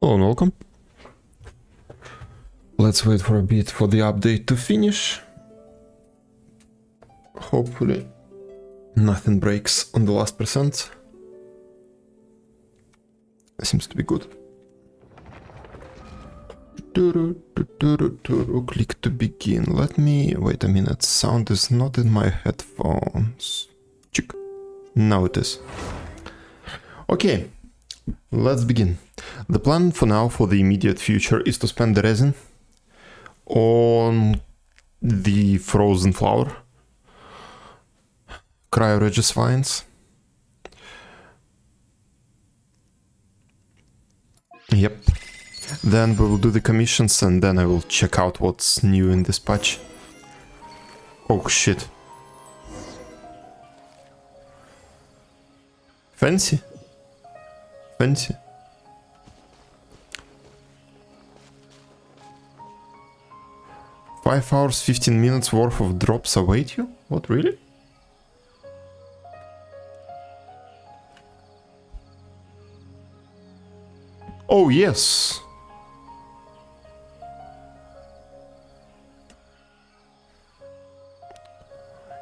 Hello and welcome. Let's wait for a bit for the update to finish. Hopefully nothing breaks on the last percent. Seems to be good. Click to begin. Let me... wait a minute. Sound is not in my headphones. Chick. Now it is. Okay. Let's begin. The plan for now, for the immediate future, is to spend the resin on the frozen flour, cryoregis vines. Yep. Then we will do the commissions and then I will check out what's new in this patch. Oh shit. Fancy? Fancy. "5 hours, 15 minutes worth of drops await you?" What, really? Oh, yes!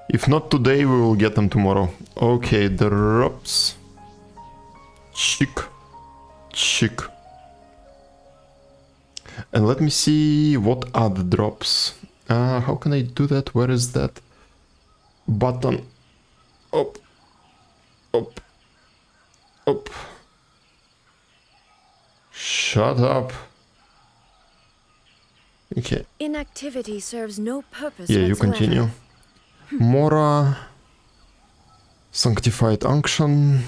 If not today, we will get them tomorrow. Okay, drops. Chic. Chic. And let me see what are the drops. How can I do that? Where is that button? Up. Up. Up. Shut up. Okay. Inactivity serves no purpose Yeah, you whatsoever. continue. Mora, Sanctified Unction,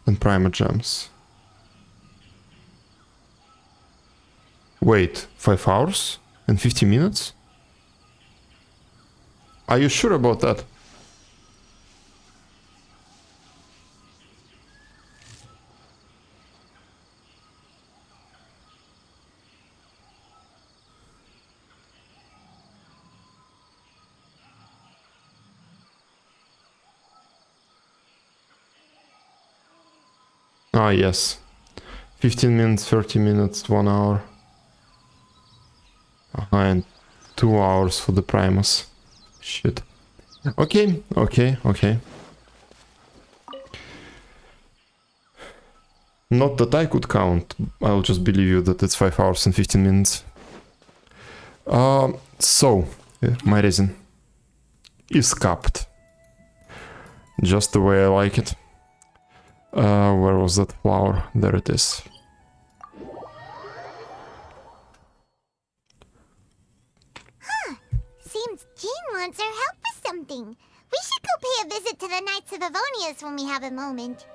and Primer Gems. Wait, 5 hours and 50 minutes? Are you sure about that? Ah, yes. 15 minutes, 30 minutes, 1 hour. And 2 hours for the Primus. Shit. Okay, okay, okay. Not that I could count. I'll just believe you that it's 5 hours and 15 minutes. So, my resin is capped. Just the way I like it. Where was that flower? There it is. Seems Jean wants our help with something. We should go pay a visit to the Knights of Avonius when we have a moment.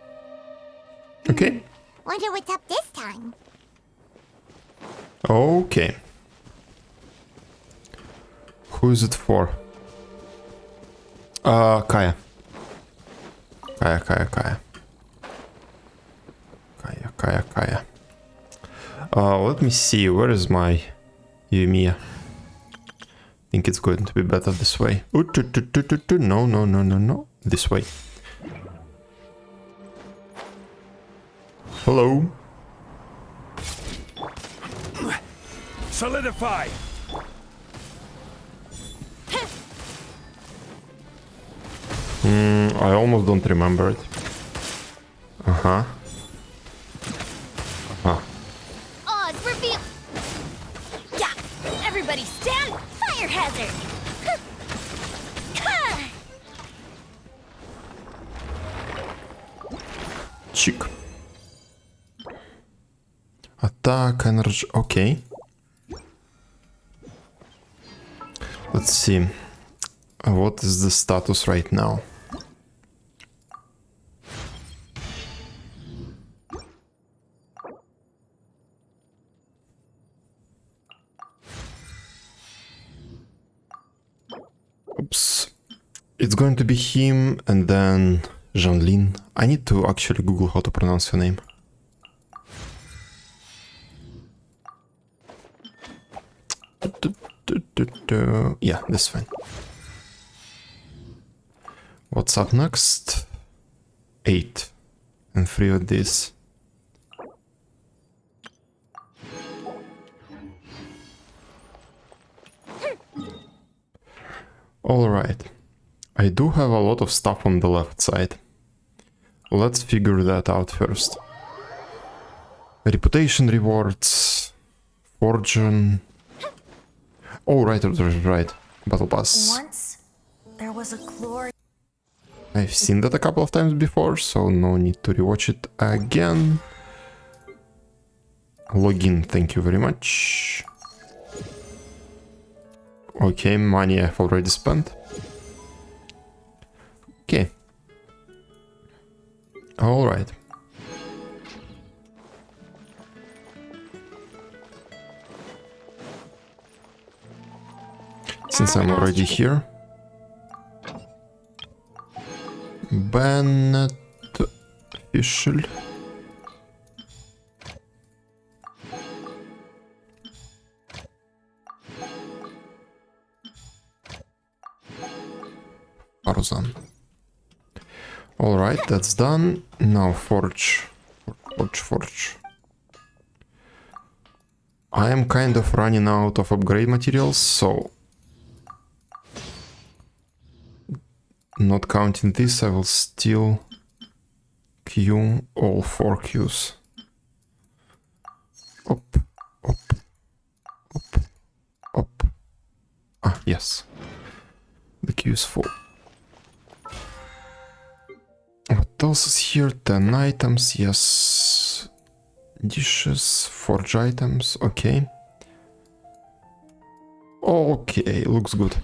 Okay. Wonder what's up this time. Okay. Who is it for? Kaya. Kaya. Kaya. Let me see, where is my Yumiya? I think it's going to be better this way. No. This way. Hello. Solidify! I almost don't remember it. Uh-huh. Oz, reveal. Yeah! Everybody stand! Fire hazard. Chick. Attack, energy, okay. Let's see. What is the status right now? Oops. It's going to be him and then Jeanlin. I need to actually Google how to pronounce your name. Yeah, that's fine. What's up next? 8. And 3 of these. Alright. I do have a lot of stuff on the left side. Let's figure that out first. Reputation rewards. Fortune. Oh, right. Battle Pass. Once there was a glory. I've seen that a couple of times before, so no need to rewatch it again. Login, thank you very much. Okay, money I've already spent. Okay. Alright. Since I'm already here. Banned official. Tarzan. Alright, that's done. Now forge. Forge. I am kind of running out of upgrade materials, so... Not counting this, I will still queue all 4 queues. Up. Ah, yes. The queue is full. What else is here? 10 items, yes. Dishes, forge items, okay. Okay, looks good.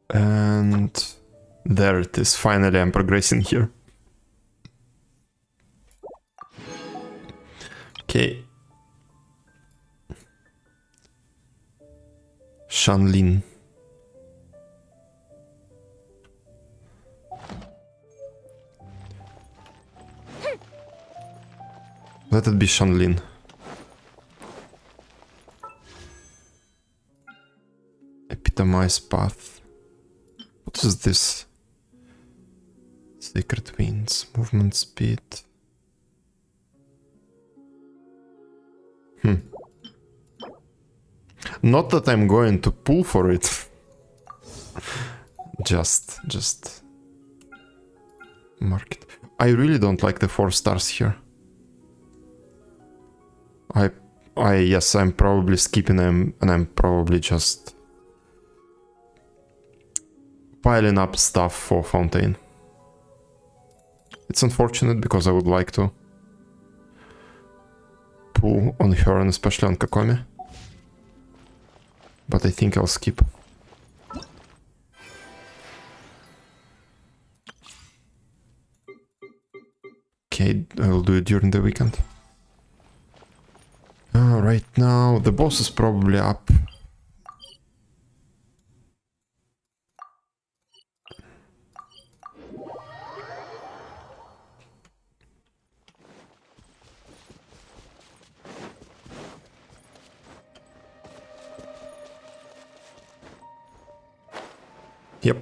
And there it is, finally I'm progressing here. Okay. Shanlin. Let it be Shanlin. Epitomize path. What is this? Sacred winds, movement speed. Not that I'm going to pull for it. just mark it. I really don't like the 4 stars here. Yes, I'm probably skipping them, and I'm probably just piling up stuff for Fontaine. It's unfortunate because I would like to pull on her and especially on Kakomi. But I think I'll skip. Okay, I'll do it during the weekend. Right now, the boss is probably up. Yep.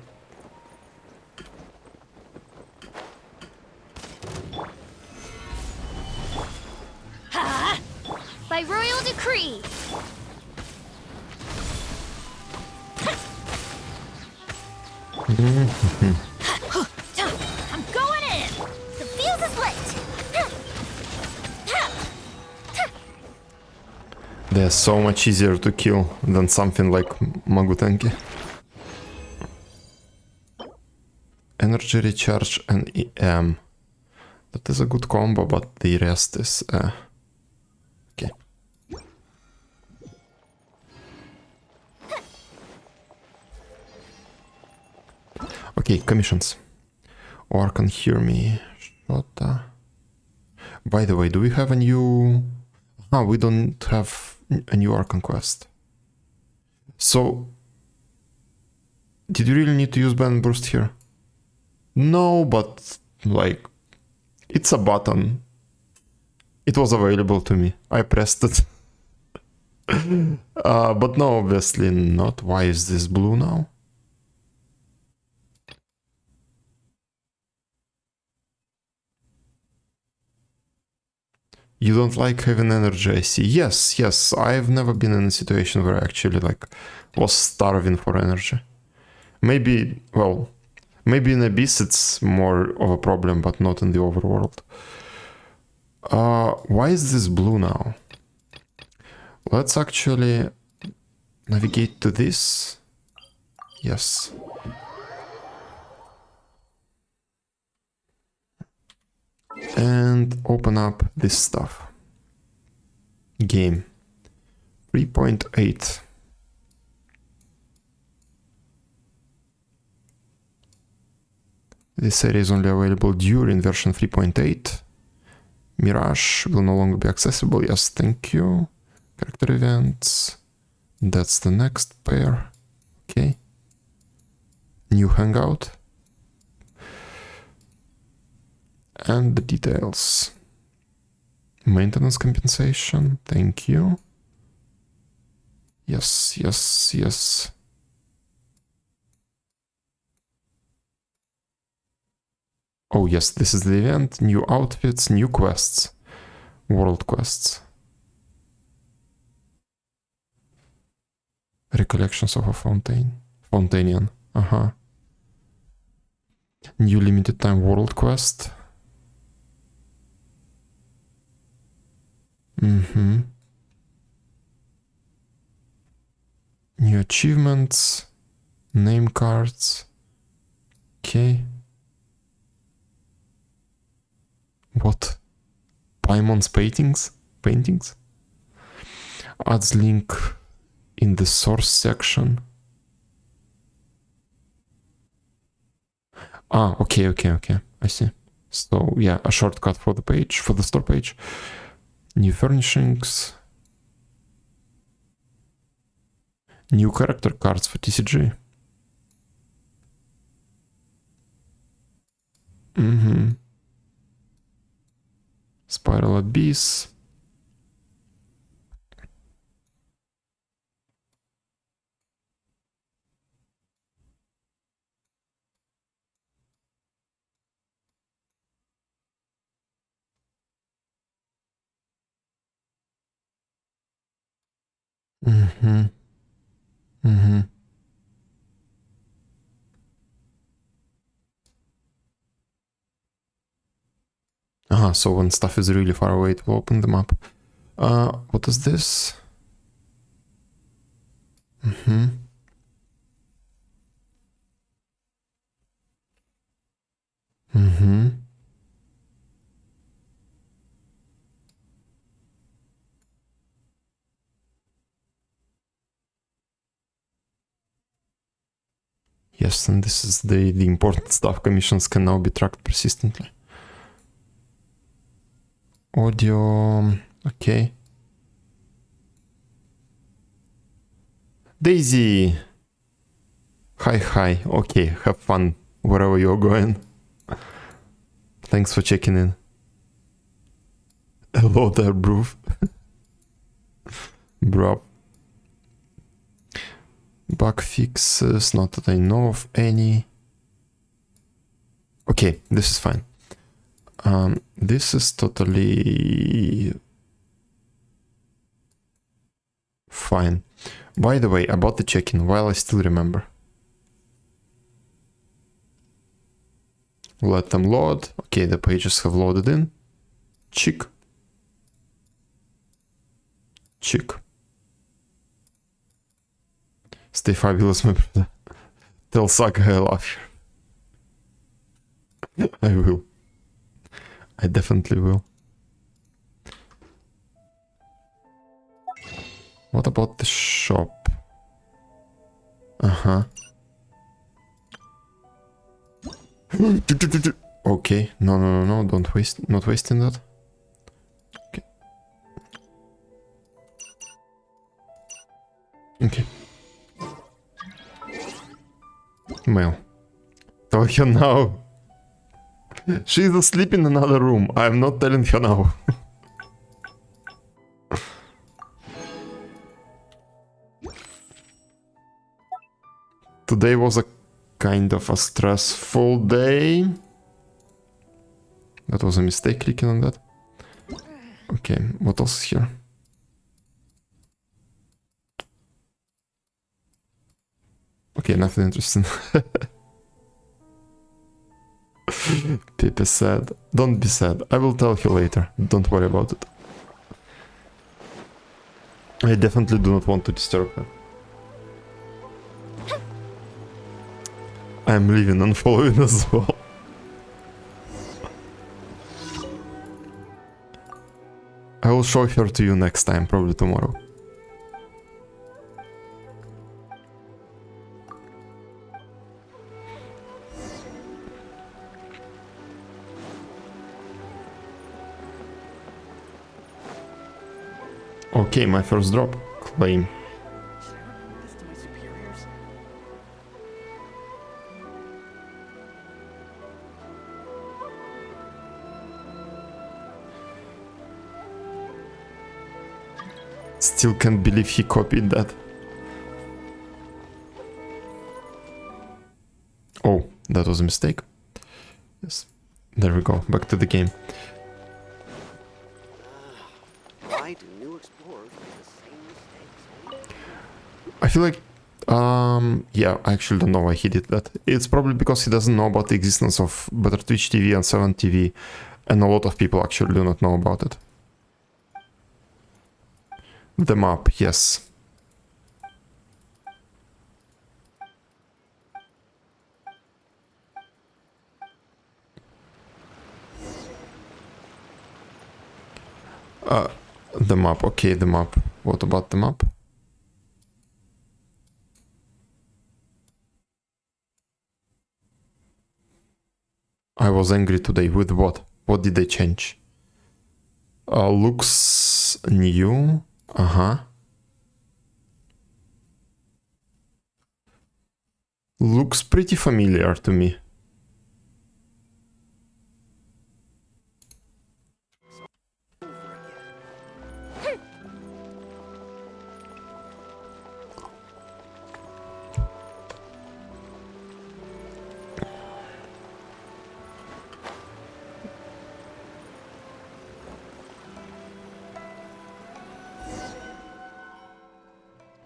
By royal decree. I'm going in. The fuse is lit. They're so much easier to kill than something like Magutenki. Energy recharge and EM. That is a good combo, but the rest is... okay. Okay, commissions. Orkan, hear me. Shota. By the way, do we have a new... Ah, we don't have a new Orkan quest. So... Did you really need to use Band Burst here? No, but, like, it's a button. It was available to me. I pressed it. But no, obviously not. Why is this blue now? You don't like having energy, I see. Yes, yes, I've never been in a situation where I actually like was starving for energy. Maybe, well, maybe in Abyss it's more of a problem, but not in the overworld. Why is this blue now? Let's actually navigate to this. Yes. And open up this stuff. Game 3.8. This area is only available during version 3.8. Mirage will no longer be accessible. Yes, thank you. Character events. That's the next pair. Okay. New hangout. And the details. Maintenance compensation. Thank you. Yes, yes, yes. Oh yes, this is the event. New outfits, new quests. World quests. Recollections of a Fontanian. New limited time world quest. New achievements. Name cards. Okay. What? Paimon's paintings? Adds link in the source section. Ah, okay. I see. So yeah, a shortcut for the page, for the store page. New furnishings. New character cards for TCG. Spiral Abyss. So when stuff is really far away, it will open them up. What is this? Yes, and this is the important stuff. Commissions can now be tracked persistently. Audio, okay. Daisy! Hi, okay, have fun wherever you're going. Thanks for checking in. Hello there, Bruv. Bro. Bug fixes, not that I know of any. Okay, this is fine. This is totally fine. By the way, about the check-in, while I still remember. Let them load. Okay, the pages have loaded in. Chick. Stay fabulous, my brother. Tell Saga I love you. I will. I definitely will. What about the shop? Okay, no, don't waste, not wasting that. Okay. Mail. Tell her now. She's asleep in another room. I'm not telling her now. Today was a kind of a stressful day. That was a mistake clicking on that. Okay, what else is here? Okay, nothing interesting. Pip is sad. Don't be sad. I will tell you later. Don't worry about it. I definitely do not want to disturb her. I'm leaving and following as well. I will show her to you next time, probably tomorrow. Okay, my first drop. Claim. Still can't believe he copied that. Oh, that was a mistake. Yes. There we go. Back to the game. Why do new explorers make the same mistakes? I feel like, yeah, I actually don't know why he did that. It's probably because he doesn't know about the existence of Better Twitch TV and 7 TV, and a lot of people actually do not know about it. The map, yes. The map, okay, the map. What about the map? I was angry today. With what? What did they change? Looks new. Uh-huh. Looks pretty familiar to me.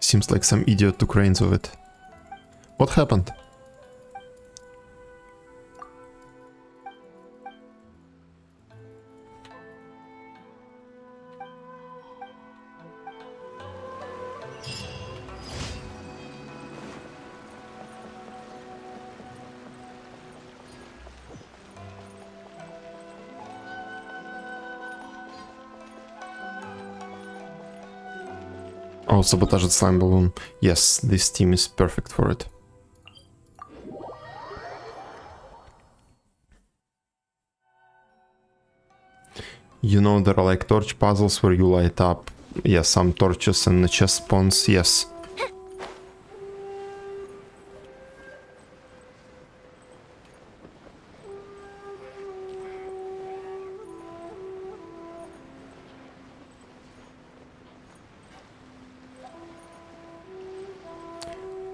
Seems like some idiot took reins of it. What happened? Oh, sabotaged slime balloon. Yes, this team is perfect for it. You know, there are like torch puzzles where you light up, yeah, some torches and the chest spawns, yes.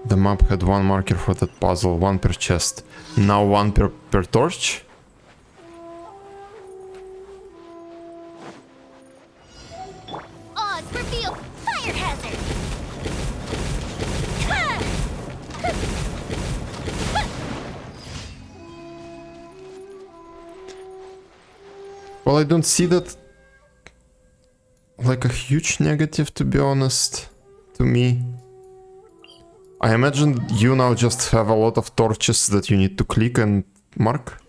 The map had one marker for that puzzle, one per chest. Now one per torch? Odds revealed. Fire hazard. Well, I don't see that like a huge negative, to be honest, to me. I imagine you now just have a lot of torches that you need to click and mark.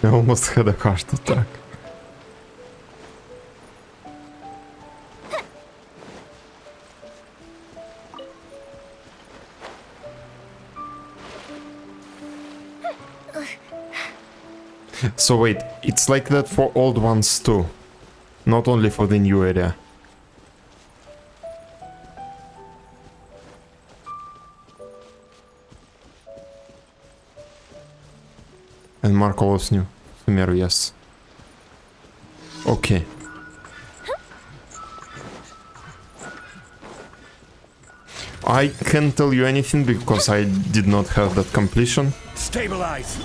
I almost had a heart attack. So wait, it's like that for old ones too, not only for the new area. And Markolos new. Sumeru, yes. Okay. I can't tell you anything because I did not have that completion. Stabilize.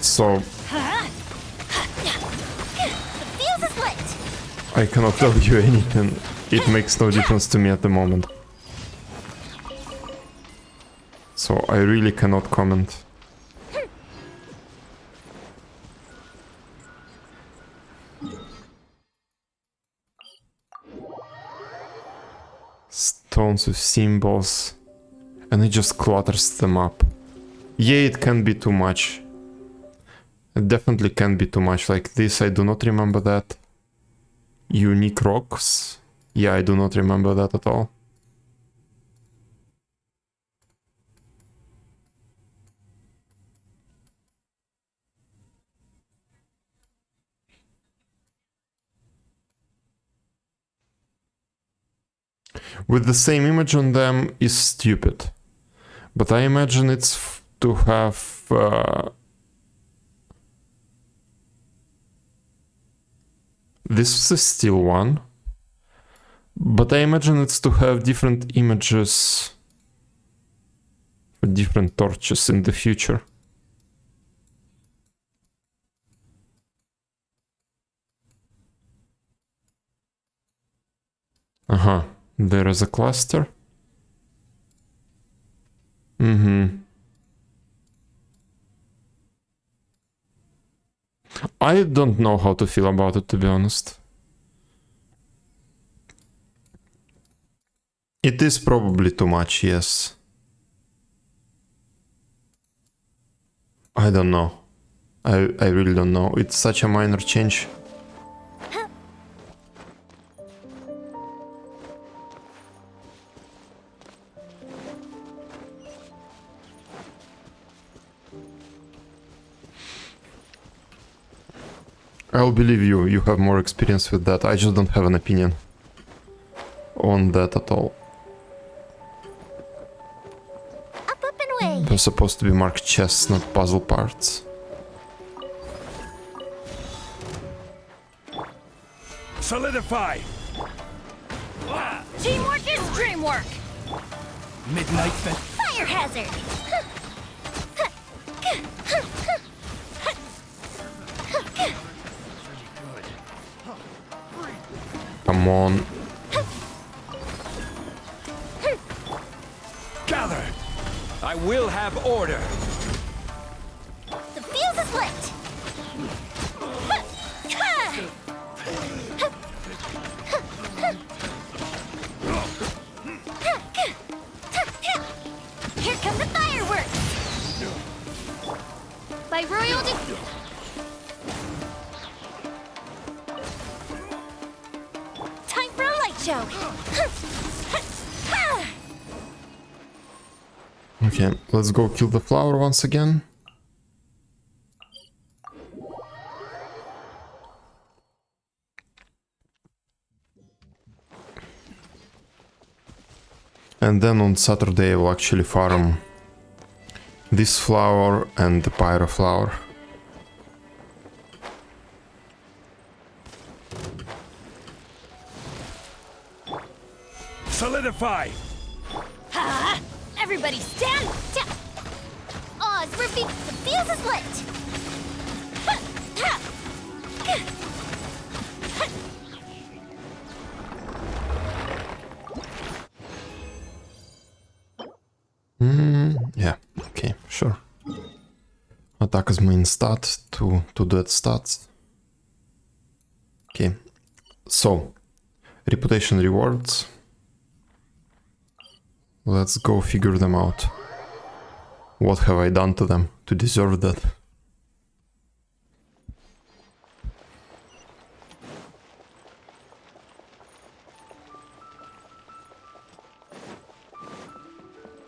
So The fuse is lit. I cannot tell you anything. It makes no difference to me at the moment. So I really cannot comment. Stones with symbols. And it just clutters them up. Yeah, it can be too much. It definitely can be too much. Like this, I do not remember that. Unique rocks. Yeah, I do not remember that at all. With the same image on them is stupid. But I imagine it's to have... This is still one. But I imagine it's to have different images for different torches in the future. Uh-huh. There is a cluster. I don't know how to feel about it, to be honest. It is probably too much, yes. I don't know. I really don't know. It's such a minor change. I'll believe you, you have more experience with that. I just don't have an opinion on that at all. Up and away. They're supposed to be marked chests, not puzzle parts. Solidify. Teamwork is dreamwork. Midnight Fire hazard. Come on. Gather. I will have order. The fuse is lit. Here come the fireworks. By royal time for a light show. Okay, let's go kill the flower once again. And then on Saturday I will actually farm this flower and the pyro flower. Solidify. Everybody stand down. Oz, the fuse is lit. Yeah, okay, sure. Attack as main stat, two dead stats. Okay, so, reputation rewards. Let's go figure them out. What have I done to them to deserve that?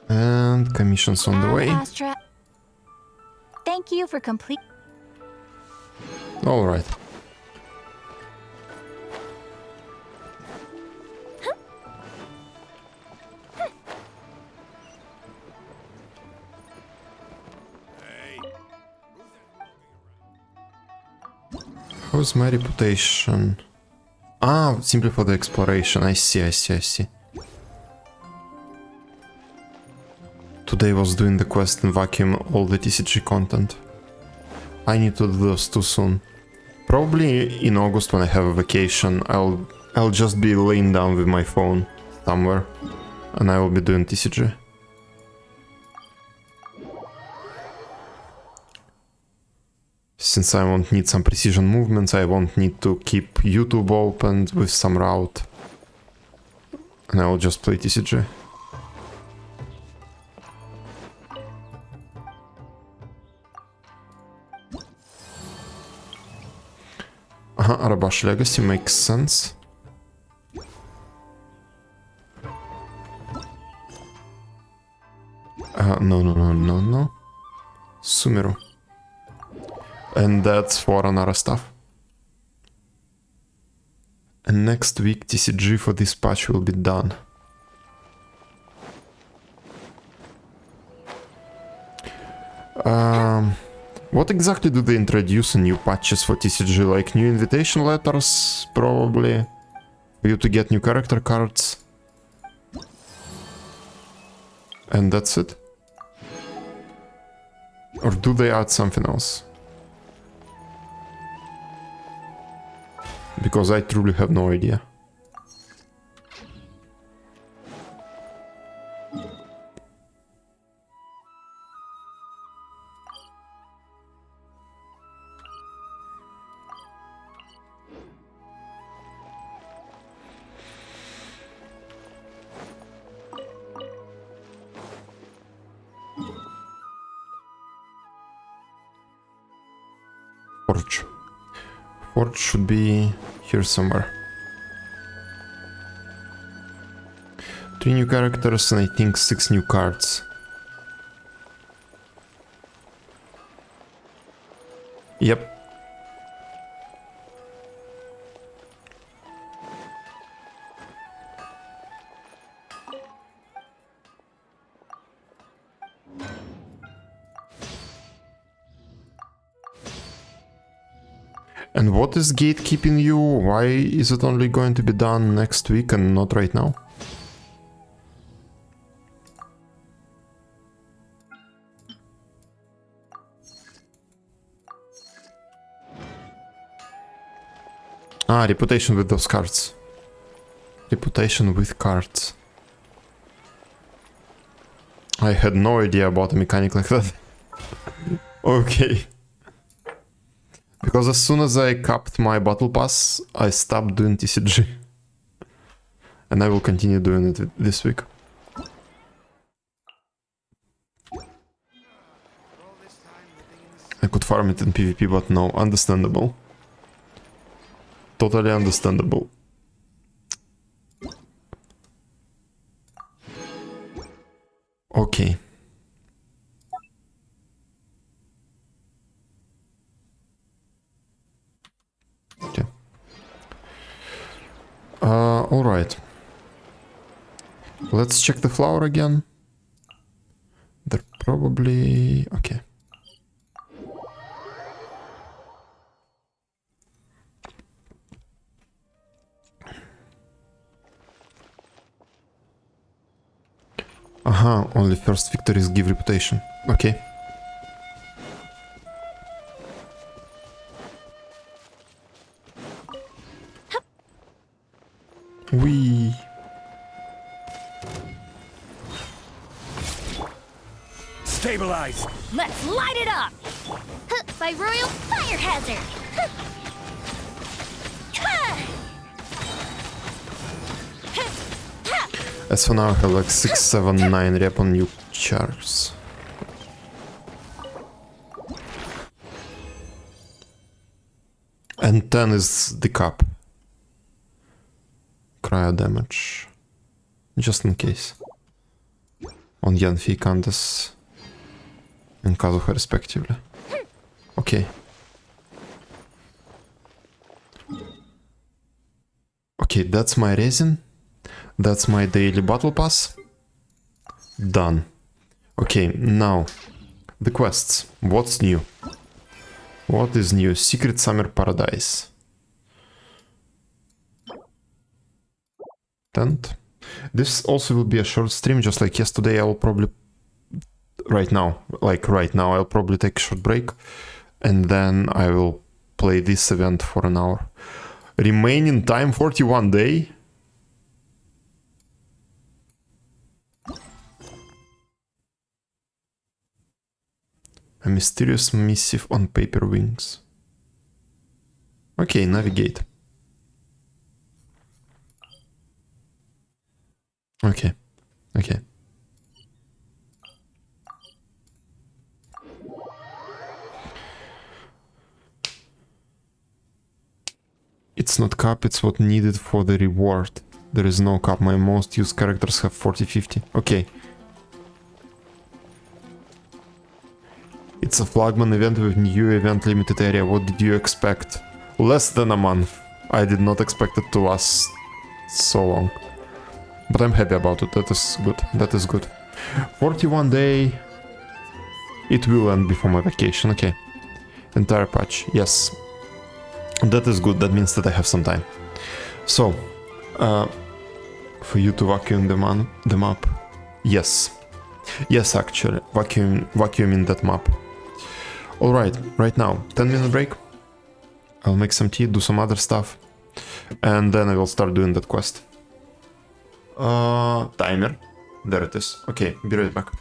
And commissions on the way. Astra, thank you for complete. Alright. How's my reputation? Ah, simply for the exploration. I see. Today was doing the quest and vacuum all the TCG content. I need to do those too soon. Probably in August when I have a vacation, I'll just be laying down with my phone somewhere and I will be doing TCG. Since I won't need some precision movements, I won't need to keep YouTube open with some route. And I will just play TCG. Arabash Legacy makes sense. No. Sumeru. And that's for another stuff. And next week TCG for this patch will be done. What exactly do they introduce in new patches for TCG? Like new invitation letters, probably, for you to get new character cards. And that's it? Or do they add something else? Because I truly have no idea. Forge. Forge should be here somewhere. 3 new characters and I think 6 new cards. Yep. And what is gatekeeping you? Why is it only going to be done next week and not right now? Ah, reputation with those cards. Reputation with cards. I had no idea about a mechanic like that. Okay. Because as soon as I capped my battle pass, I stopped doing TCG. And I will continue doing it this week. I could farm it in PvP, but no, understandable. Totally understandable. Okay. Okay. All right. Let's check the flower again. They're probably okay. Aha, only first victories give reputation. Okay. Wee. Stabilize! Let's light it up! By Royal Fire Hazard! As for now, I have like 6, 7, 9 rep on new chars. And 10 is the cap. Cryo damage. Just in case. On Yanfi, Candace, and Kazuha respectively. Okay. Okay, that's my resin. That's my daily battle pass. Done. Okay, now the quests. What's new? What is new? Secret Summer Paradise. Tent. This also will be a short stream, just like yesterday. I will probably right now, I'll probably take a short break, and then I will play this event for an hour. Remaining time 41 day. A mysterious missive on paper wings. Okay, navigate. Okay, okay. It's not cap, it's what needed for the reward. There is no cap, my most used characters have 40-50. Okay. It's a flagman event with new event limited area. What did you expect? Less than a month. I did not expect it to last so long. But I'm happy about it, that is good, that is good. 41 day... It will end before my vacation, okay. Entire patch, yes. That is good, that means that I have some time. So, for you to vacuum the map. Yes. Yes, actually, vacuum in that map. Alright, right now, 10-minute break. I'll make some tea, do some other stuff. And then I will start doing that quest. Timer. There it is. Okay, be right back.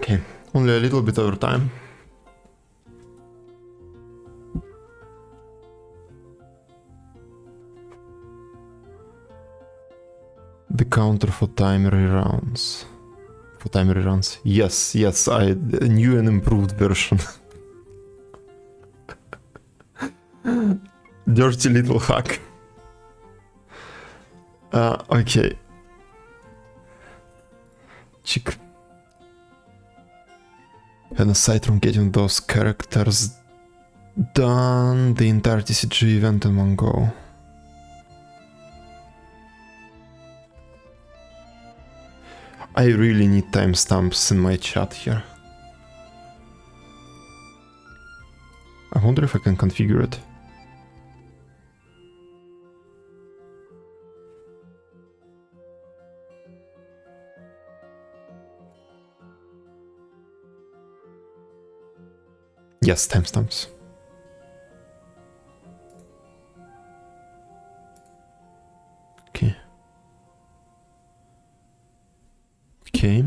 Okay, only a little bit over time. The counter for time reruns. For time reruns. Yes, I knew an improved version. Dirty little hack. Okay. Chick. And aside from getting those characters done, the entire TCG event in one go. I really need timestamps in my chat here. I wonder if I can configure it. Yes, timestamps. Okay. Okay.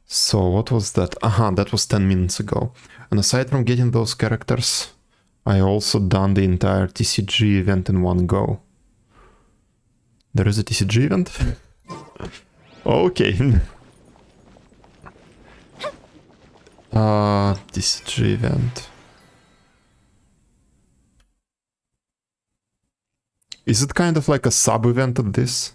So what was that? Aha, that was 10 minutes ago. And aside from getting those characters, I also done the entire TCG event in one go. There is a TCG event? Okay. TCG event. Is it kind of like a sub-event of this?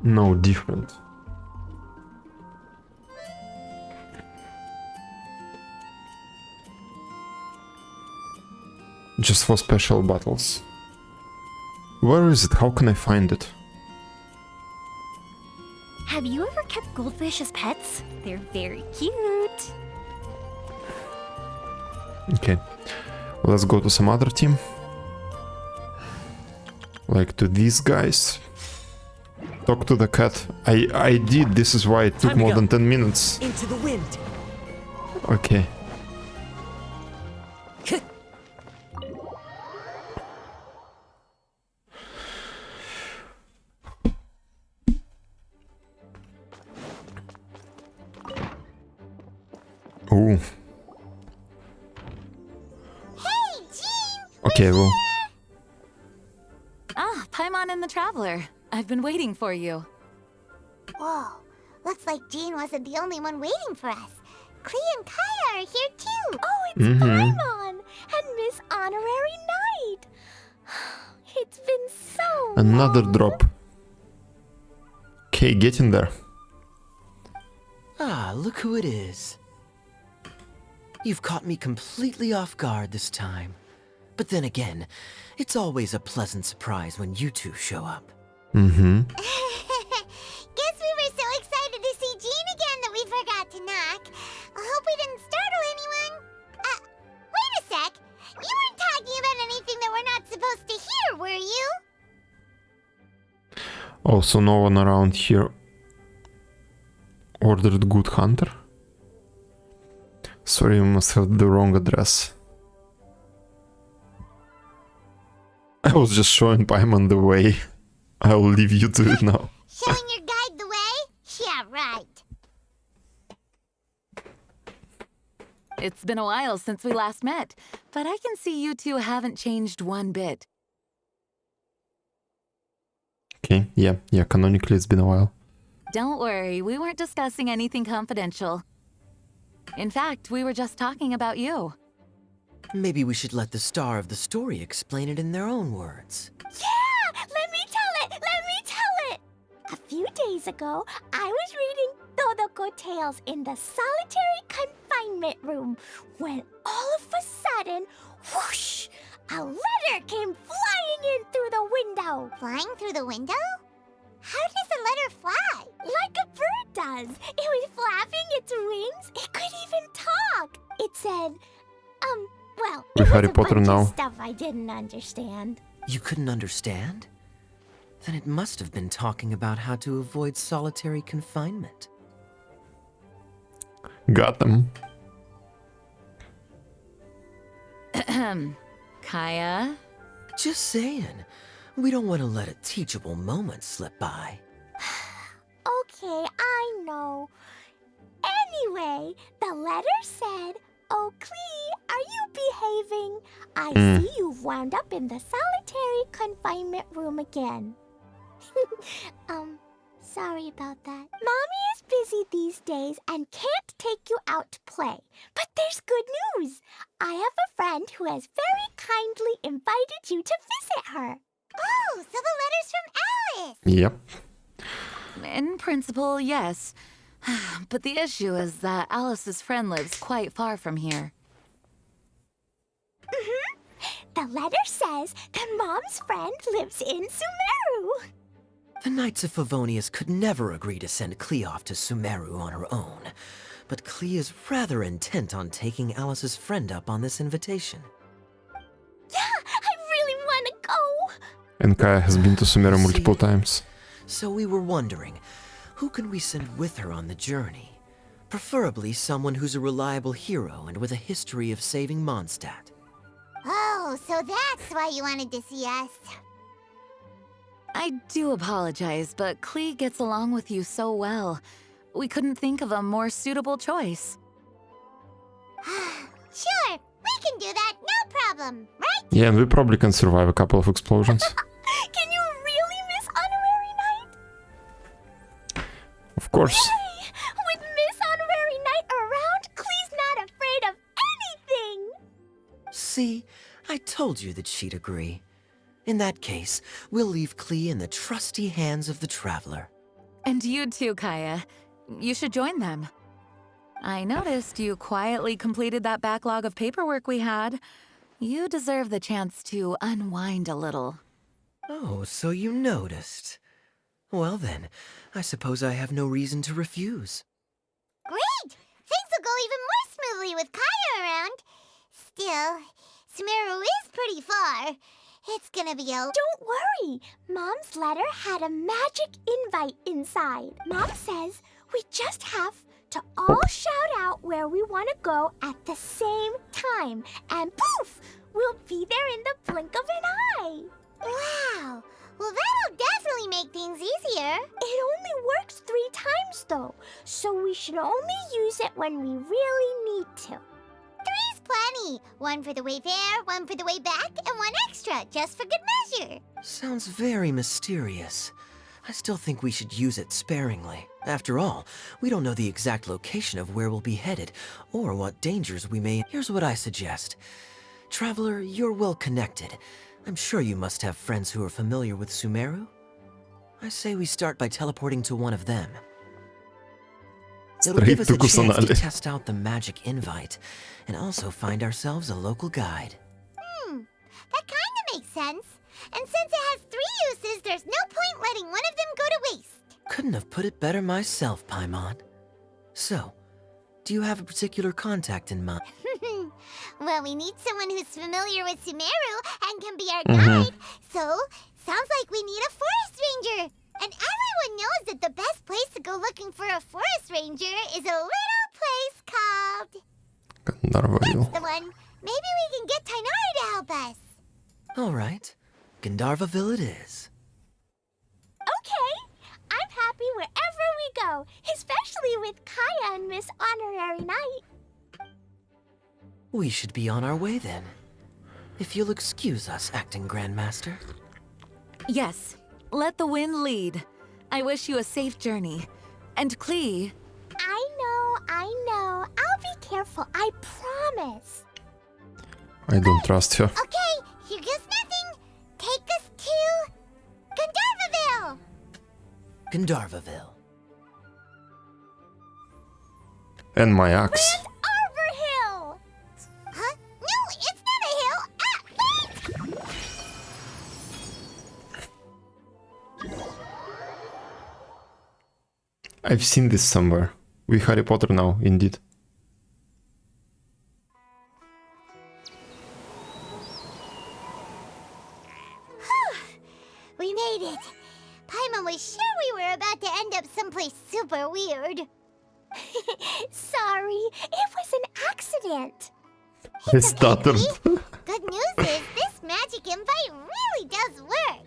No, different. Just for special battles. Where is it? How can I find it? Have you ever kept goldfish as pets? They're very cute. Okay. Let's go to some other team. Like to these guys. Talk to the cat. I did. This is why it took more than 10 minutes. Into the wind. Okay. Ooh. Hey, Jean! Okay, well. Ah, Paimon and the Traveler. I've been waiting for you. Whoa, looks like Jean wasn't the only one waiting for us. Klee and Kaya are here too. Oh, it's Paimon and Miss Honorary Knight. It's been so Another long. drop. Okay, get in there. Ah, look who it is. You've caught me completely off guard this time. But then again, it's always a pleasant surprise when you two show up. Mm-hmm. Guess we were so excited to see Jean again that we forgot to knock. I hope we didn't startle anyone. Wait a sec. You weren't talking about anything that we're not supposed to hear, were you? Oh, so no one around here ordered Good Hunter? Sorry, you must have the wrong address. I was just showing Paimon the way. I'll leave you to it now. Showing your guide the way? Yeah, right. It's been a while since we last met, but I can see you two haven't changed one bit. Okay, yeah, canonically it's been a while. Don't worry, we weren't discussing anything confidential. In fact, we were just talking about you. Maybe we should let the star of the story explain it in their own words. Yeah! Let me tell it! Let me tell it! A few days ago, I was reading Todoko Tales in the solitary confinement room when all of a sudden, whoosh! A letter came flying in through the window. Flying through the window? How does a letter fly? Like a bird does. It was flapping its wings. It could even talk. It said, well, With it was Harry a Potter bunch now. of stuff I didn't understand. You couldn't understand? Then it must have been talking about how to avoid solitary confinement. Got them. Kaya? Just saying. We don't want to let a teachable moment slip by. Okay, I know. Anyway, the letter said, "Oh, Klee, are you behaving? I see you've wound up in the solitary confinement room again." Sorry about that. Mommy is busy these days and can't take you out to play. But there's good news. I have a friend who has very kindly invited you to visit her. Oh, so the letter's from Alice. Yep. In principle, yes. But the issue is that Alice's friend lives quite far from here. The letter says that Mom's friend lives in Sumeru. The Knights of Favonius could never agree to send Klee off to Sumeru on her own. But Klee is rather intent on taking Alice's friend up on this invitation. Yeah, I really want to go. And Kaya has been to Sumeru multiple times. So we were wondering, who can we send with her on the journey? Preferably someone who's a reliable hero and with a history of saving Mondstadt. Oh, so that's why you wanted to see us. I do apologize, but Klee gets along with you so well. We couldn't think of a more suitable choice. Sure, we can do that, no problem, right? Yeah, and we probably can survive a couple of explosions. Can you really miss Honorary Knight? Of course. Hey, with Miss Honorary Knight around, Klee's not afraid of anything. See, I told you that she'd agree. In that case, we'll leave Klee in the trusty hands of the Traveler. And you too, Kaya. You should join them. I noticed you quietly completed that backlog of paperwork we had. You deserve the chance to unwind a little. Oh, so you noticed. Well then, I suppose I have no reason to refuse. Great! Things will go even more smoothly with Kaya around. Still, Sumeru is pretty far. It's gonna be a... Don't worry. Mom's letter had a magic invite inside. Mom says we just have to all shout out where we want to go at the same time. And poof! We'll be there in the blink of an eye. Wow! Well, that'll definitely make things easier. It only works 3 times, though. So we should only use it when we really need to. 3's plenty. 1 for the way there, 1 for the way back, and 1 extra, just for good measure. Sounds very mysterious. I still think we should use it sparingly. After all, we don't know the exact location of where we'll be headed, or what dangers we may... Here's what I suggest. Traveler, you're well connected. I'm sure you must have friends who are familiar with Sumeru. I say we start by teleporting to one of them. It'll give us a chance to test out the magic invite, and also find ourselves a local guide. That kinda makes sense. And since it has 3 uses, there's no point letting one of them go to waste. Couldn't have put it better myself, Paimon. So, do you have a particular contact in mind? Well, we need someone who's familiar with Sumeru and can be our guide. So, sounds like we need a forest ranger. And everyone knows that the best place to go looking for a forest ranger is a little place called... Gandharvaville. That's the one. Maybe we can get Tighnari to help us. All right. Gandharvaville it is. Okay. I'm happy wherever we go, especially with Kaya and Miss Honorary Knight. We should be on our way then. If you'll excuse us, Acting Grandmaster. Yes, let the wind lead. I wish you a safe journey. And Klee... I know. I'll be careful, I promise. I don't trust her. Okay, here goes nothing. Take us to... Gandharvaville! Gandharvaville. And my axe. Arbor Hill! Huh? No, it's not a hill. Ah, wait! I've seen this somewhere. With Harry Potter now, indeed. We made it. Paimon was sure we were about to end up someplace super weird. Sorry, it was an accident. I stuttered. Good news is this magic invite really does work.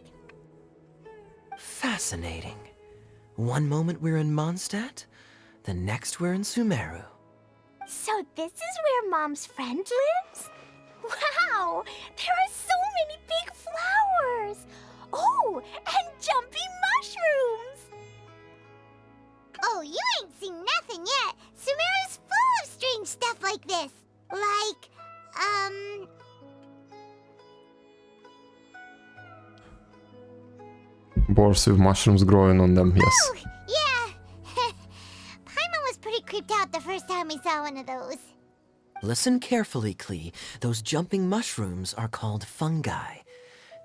Fascinating. One moment we're in Mondstadt, the next we're in Sumeru. So this is where Mom's friend lives? Wow, there are so many big flowers. Oh, and jumpy mushrooms. Oh, you ain't seen nothing yet. Sumeru's full of strange stuff like this. Like, Boars with mushrooms growing on them, yes. Oh, yeah. Paimon was pretty creeped out the first time we saw one of those. Listen carefully, Klee. Those jumping mushrooms are called fungi.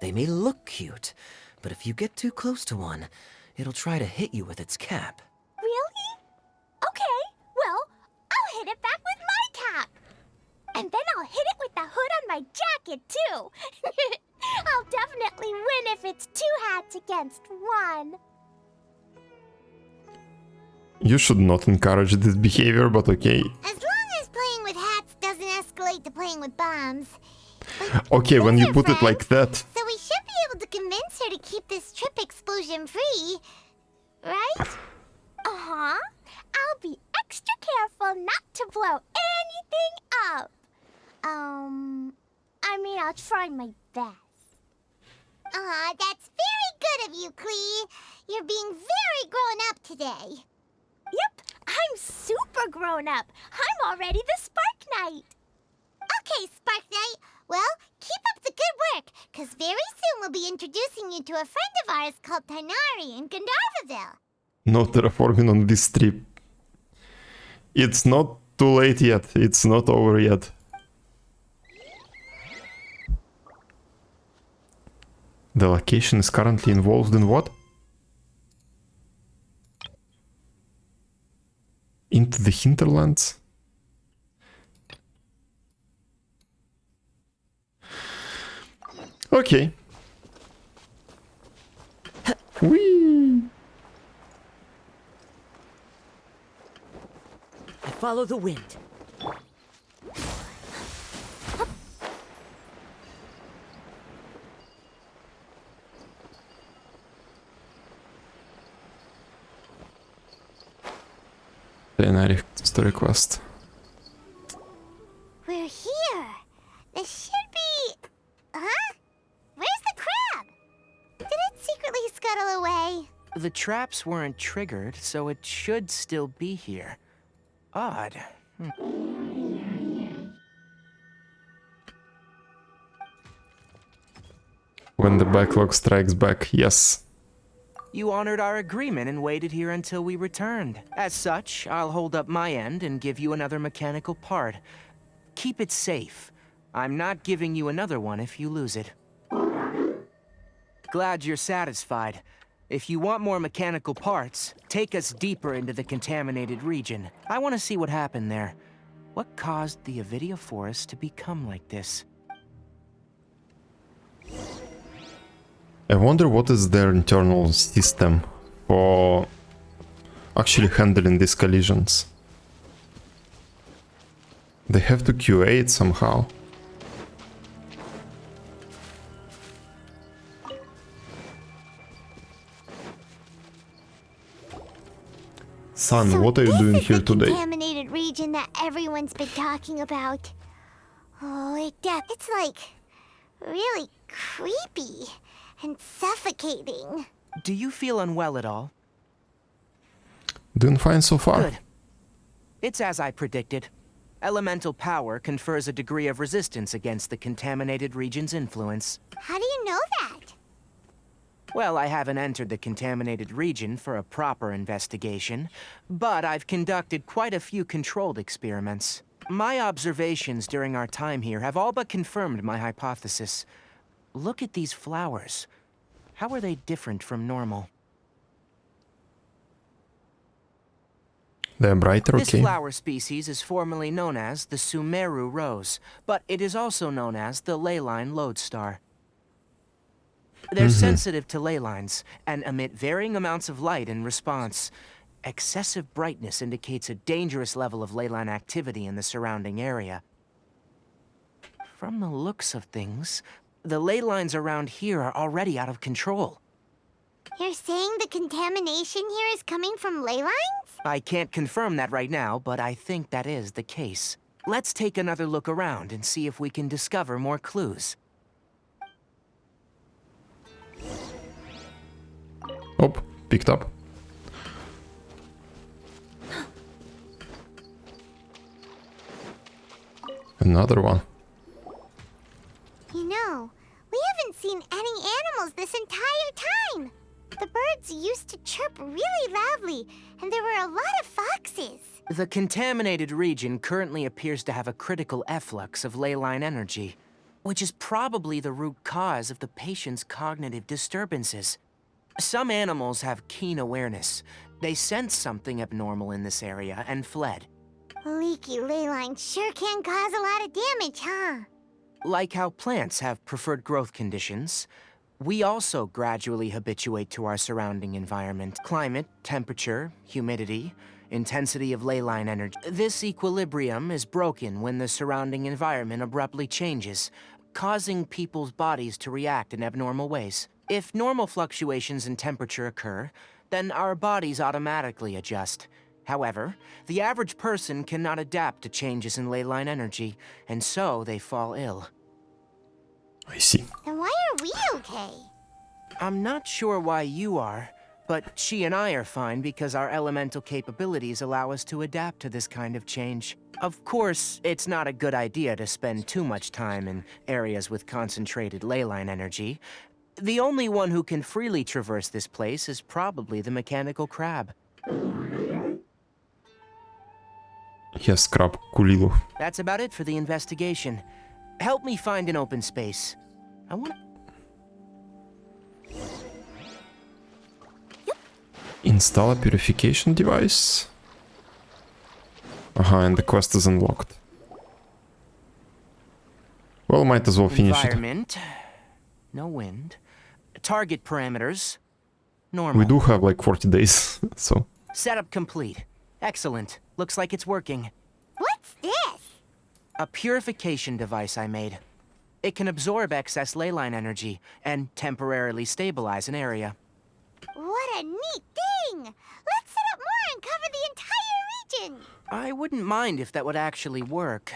They may look cute, but if you get too close to one, it'll try to hit you with its cap. Really? Okay, well, I'll hit it back with my cap. And then I'll hit it with the hood on my jacket, too. I'll definitely win if it's 2 hats against 1. You should not encourage this behavior, but okay. As long as playing with hats doesn't escalate to playing with bombs. But Okay, when those you are put it like friends, that. So we should be able to convince her to keep this trip explosion-free, right? Uh-huh. I'll be extra careful not to blow anything up. I'll try my best. Aw, that's very good of you, Klee. You're being very grown up today. Yep, I'm super grown up. I'm already the Spark Knight. Okay, Spark Knight. Well, keep up the good work, because very soon we'll be introducing you to a friend of ours called Tighnari in Gandharvaville. No terraforming on this trip. It's not too late yet. It's not over yet. The location is currently involved in what? Into the hinterlands? Okay. Whee! I follow the wind. Tighnari story quest. We're here. This should be... Huh? Where's the crab? Did it secretly scuttle away? The traps weren't triggered, so it should still be here. Odd. When the backlog strikes back, yes. You honored our agreement and waited here until we returned. As such, I'll hold up my end and give you another mechanical part. Keep it safe. I'm not giving you another one if you lose it. Glad you're satisfied. If you want more mechanical parts, take us deeper into the contaminated region. I want to see what happened there. What caused the Avidia forest to become like this? I wonder what is their internal system for actually handling these collisions. They have to QA it somehow. Son, So what are you this doing is here the today? contaminated region that everyone's been talking about. Oh, it's like really creepy and suffocating. Do you feel unwell at all? Doing fine so far. Good. It's as I predicted. Elemental power confers a degree of resistance against the contaminated region's influence. How do you know that? Well, I haven't entered the contaminated region for a proper investigation, but I've conducted quite a few controlled experiments. My observations during our time here have all but confirmed my hypothesis. Look at these flowers. How are they different from normal? They're brighter, This okay. flower species is formerly known as the Sumeru rose, but it is also known as the leyline lodestar. They're sensitive to ley lines and emit varying amounts of light in response. Excessive brightness indicates a dangerous level of ley line activity in the surrounding area. From the looks of things, the ley lines around here are already out of control. You're saying the contamination here is coming from ley lines? I can't confirm that right now, but I think that is the case. Let's take another look around and see if we can discover more clues. Oh, picked up. Another one. You know, we haven't seen any animals this entire time. The birds used to chirp really loudly, and there were a lot of foxes. The contaminated region currently appears to have a critical efflux of ley line energy, which is probably the root cause of the patient's cognitive disturbances. Some animals have keen awareness. They sensed something abnormal in this area and fled. Leaky ley lines sure can cause a lot of damage, huh? Like how plants have preferred growth conditions, we also gradually habituate to our surrounding environment. Climate, temperature, humidity, intensity of ley line energy. This equilibrium is broken when the surrounding environment abruptly changes, causing people's bodies to react in abnormal ways. If normal fluctuations in temperature occur, then our bodies automatically adjust. However, the average person cannot adapt to changes in ley line energy, and so they fall ill. I see. Then why are we okay? I'm not sure why you are, but she and I are fine because our elemental capabilities allow us to adapt to this kind of change. Of course, it's not a good idea to spend too much time in areas with concentrated ley line energy. The only one who can freely traverse this place is probably the mechanical crab. Yes, crab Kulilu. That's about it for the investigation. Help me find an open space. I want Install a purification device. And the quest is unlocked. Well, might as well finish it. environment. No wind. Target parameters. Normal. We do have like 40 days, so... Setup complete. Excellent. Looks like it's working. What's this? A purification device I made. It can absorb excess ley line energy and temporarily stabilize an area. What a neat thing! Let's set up more and cover the entire region! I wouldn't mind if that would actually work.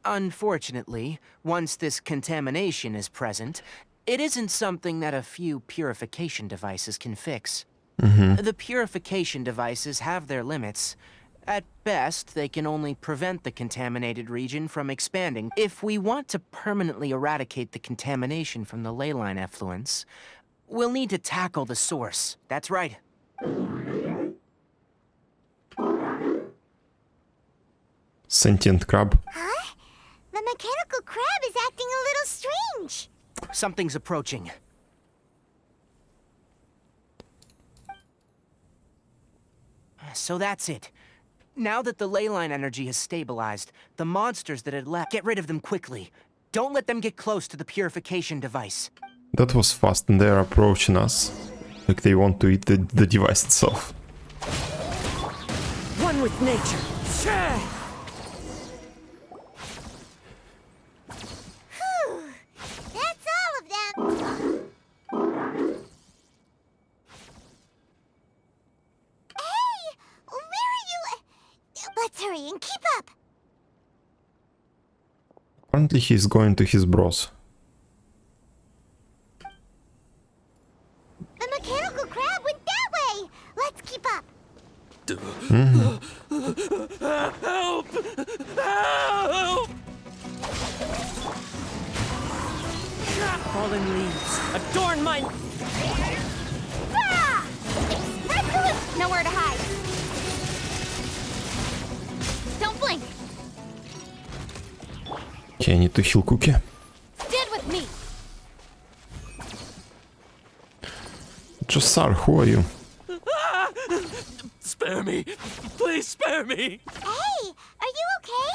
Unfortunately, once this contamination is present, it isn't something that a few purification devices can fix. The purification devices have their limits. At best, they can only prevent the contaminated region from expanding. If we want to permanently eradicate the contamination from the ley line effluence, we'll need to tackle the source. That's right. Sentient crab. Huh? The mechanical crab is acting a little strange. Something's approaching. So that's it. Now that the ley line energy has stabilized, the monsters that had left, get rid of them quickly. Don't let them get close to the purification device. That was fast, and they're approaching us. Like they want to eat the device itself. One with nature. Whew. That's all of them. Hey! Where are you? Let's hurry and keep up. Apparently he's going to his bros. The mechanical crab went that way. Let's keep up. Help! Help! Fallen leaves. Adorn my... Ah! Nowhere to hide. Don't blink. Okay, I need to heal Cookie. Stand with me. Jassar, who are you? Spare me! Please spare me! Hey, are you okay?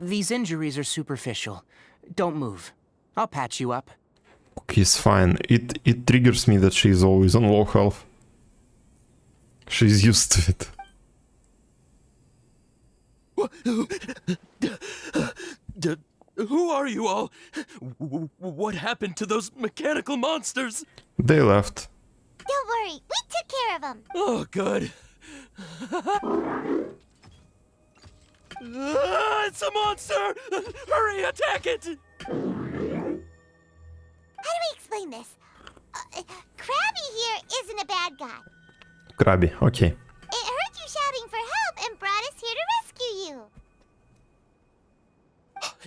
These injuries are superficial. Don't move. I'll patch you up. he's fine. It triggers me that she's always on low health. She's used to it. Who are you all? What happened to those mechanical monsters? They left. Don't worry, we took care of them. Oh, good. It's a monster! Hurry, attack it! How do we explain this? Krabby here isn't a bad guy. Krabby, okay. It heard you shouting for help and brought us here to rescue you.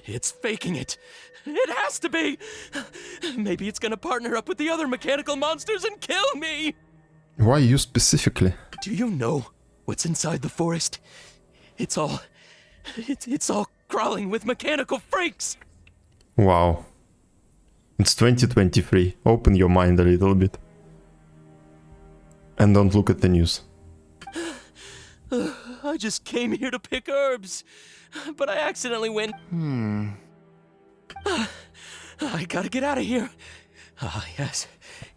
It's faking it. It has to be. Maybe it's gonna partner up with the other mechanical monsters and kill me. Why you specifically? Do you know what's inside the forest? It's all crawling with mechanical freaks. Wow. It's 2023. Open your mind a little bit. And don't look at the news. I just came here to pick herbs, but I accidentally went. I gotta get out of here. Ah, yes.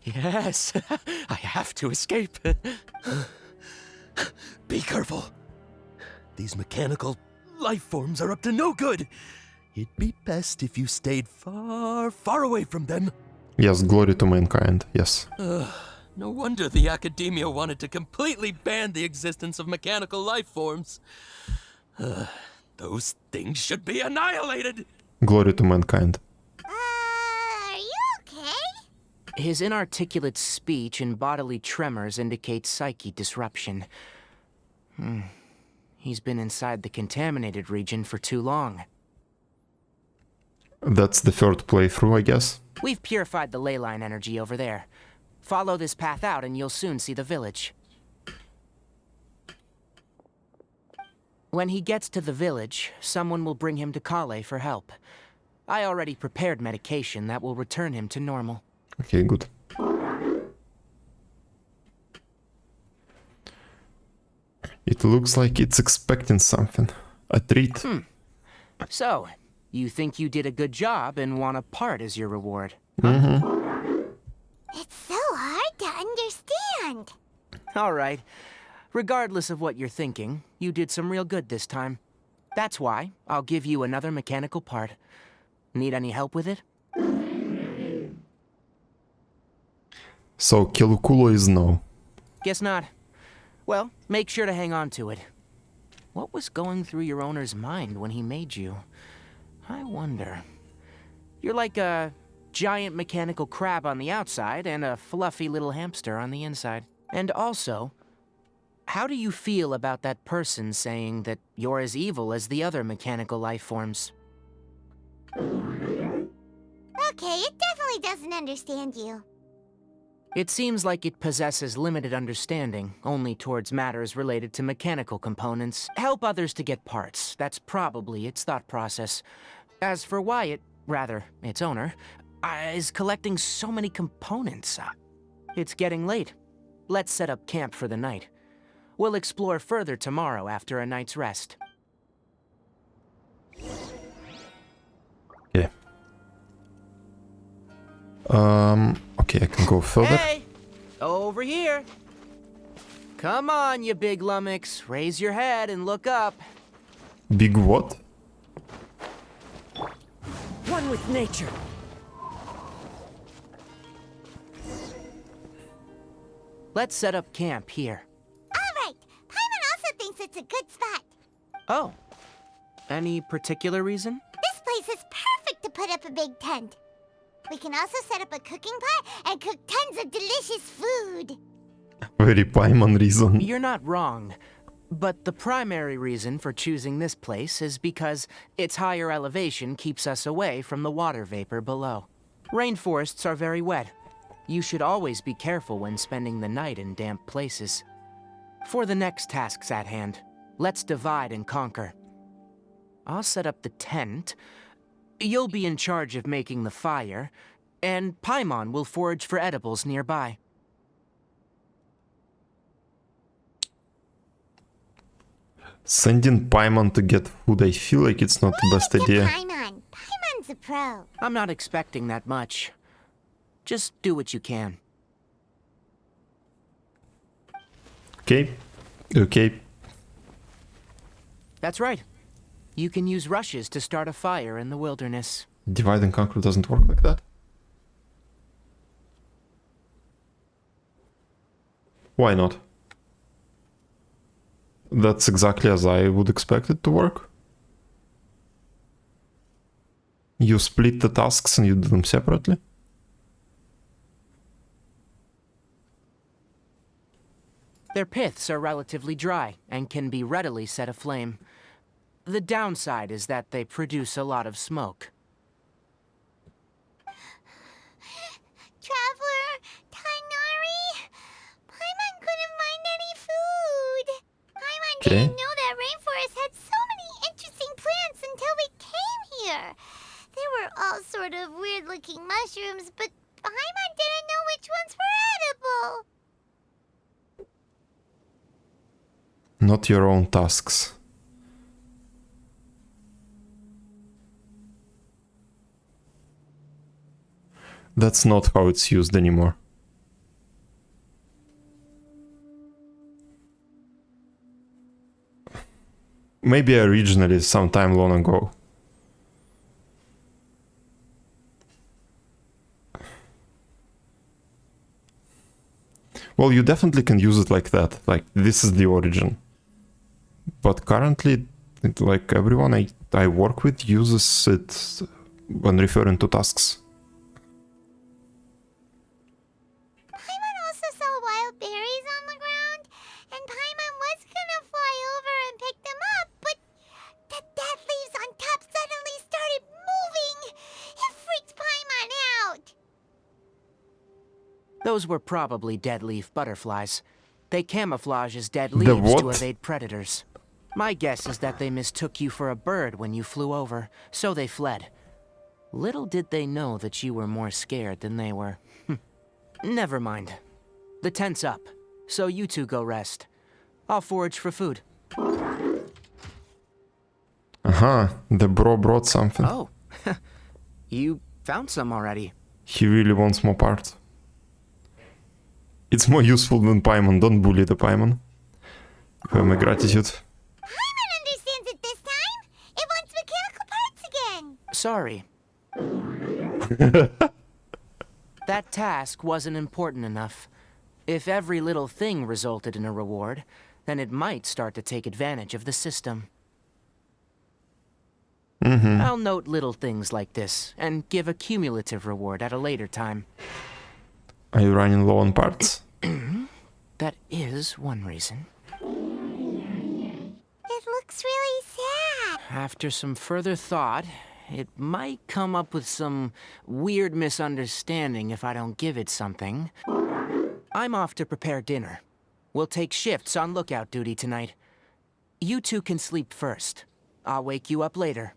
Yes. I have to escape. Be careful. These mechanical life forms are up to no good. It'd be best if you stayed far, far away from them. Yes, glory to mankind, yes. No wonder the academia wanted to completely ban the existence of mechanical life forms. Those things should be annihilated. Glory to mankind. Are you okay? His inarticulate speech and bodily tremors indicate psyche disruption. He's been inside the contaminated region for too long. That's the third playthrough, I guess. We've purified the ley line energy over there. Follow this path out and you'll soon see the village. When he gets to the village, someone will bring him to Kale for help. I already prepared medication that will return him to normal. Okay, good. It looks like it's expecting something. A treat. So, you think you did a good job and want a part as your reward? It's so hard to understand. All right. Regardless of what you're thinking, you did some real good this time. That's why I'll give you another mechanical part. Need any help with it? So, Kilukulo is no. Guess not. Well, make sure to hang on to it. What was going through your owner's mind when he made you? I wonder. You're like a giant mechanical crab on the outside and a fluffy little hamster on the inside. And also, how do you feel about that person saying that you're as evil as the other mechanical life forms? Okay, it definitely doesn't understand you. It seems like it possesses limited understanding, only towards matters related to mechanical components. Help others to get parts. That's probably its thought process. As for why it, rather, its owner, is collecting so many components. It's getting late. Let's set up camp for the night. We'll explore further tomorrow after a night's rest. Yeah. Okay, I can go further. Hey! Over here! Come on, you big lummox. Raise your head and look up. Big what? One with nature. Let's set up camp here. All right, Paimon also thinks it's a good spot. Oh. Any particular reason? This place is perfect to put up a big tent. We can also set up a cooking pot and cook tons of delicious food. Very Paimon reason. You're not wrong. But the primary reason for choosing this place is because its higher elevation keeps us away from the water vapor below. Rainforests are very wet. You should always be careful when spending the night in damp places. For the next tasks at hand, let's divide and conquer. I'll set up the tent. You'll be in charge of making the fire, and Paimon will forage for edibles nearby. Sending Paimon to get food, I feel like it's not the best idea. Paimon. Paimon's a pro. I'm not expecting that much. Just do what you can. Okay. Okay. That's right. You can use rushes to start a fire in the wilderness. Divide and conquer doesn't work like that. Why not? That's exactly as I would expect it to work. You split the tasks and you do them separately. Their piths are relatively dry and can be readily set aflame. The downside is that they produce a lot of smoke. Traveler, Tighnari, Paimon couldn't find any food. Paimon Okay. didn't know that rainforest had so many interesting plants until we came here. They were all sort of weird-looking mushrooms, but Paimon didn't know which ones were edible. Not your own tasks. That's not how it's used anymore. Maybe originally sometime long ago. Well, you definitely can use it like that. Like, this is the origin. But currently, like everyone I work with uses it when referring to tasks. Paimon also saw wild berries on the ground, and Paimon was gonna fly over and pick them up, but the dead leaves on top suddenly started moving. It freaked Paimon out. Those were probably dead leaf butterflies. They camouflage as dead The leaves to what? evade predators. My guess is that they mistook you for a bird when you flew over, so they fled. Little did they know that you were more scared than they were. Never mind. The tent's up, so you two go rest. I'll forage for food. The bro brought something. Oh, you found some already. He really wants more parts. It's more useful than Paimon. Don't bully the Paimon. You have my gratitude. Paimon understands it this time. It wants mechanical parts again. Sorry. That task wasn't important enough. If every little thing resulted in a reward, then it might start to take advantage of the system. I'll note little things like this, and give a cumulative reward at a later time. Are you running low on parts? That is one reason. It looks really sad. After some further thought, it might come up with some weird misunderstanding if I don't give it something. I'm off to prepare dinner. We'll take shifts on lookout duty tonight. You two can sleep first. I'll wake you up later.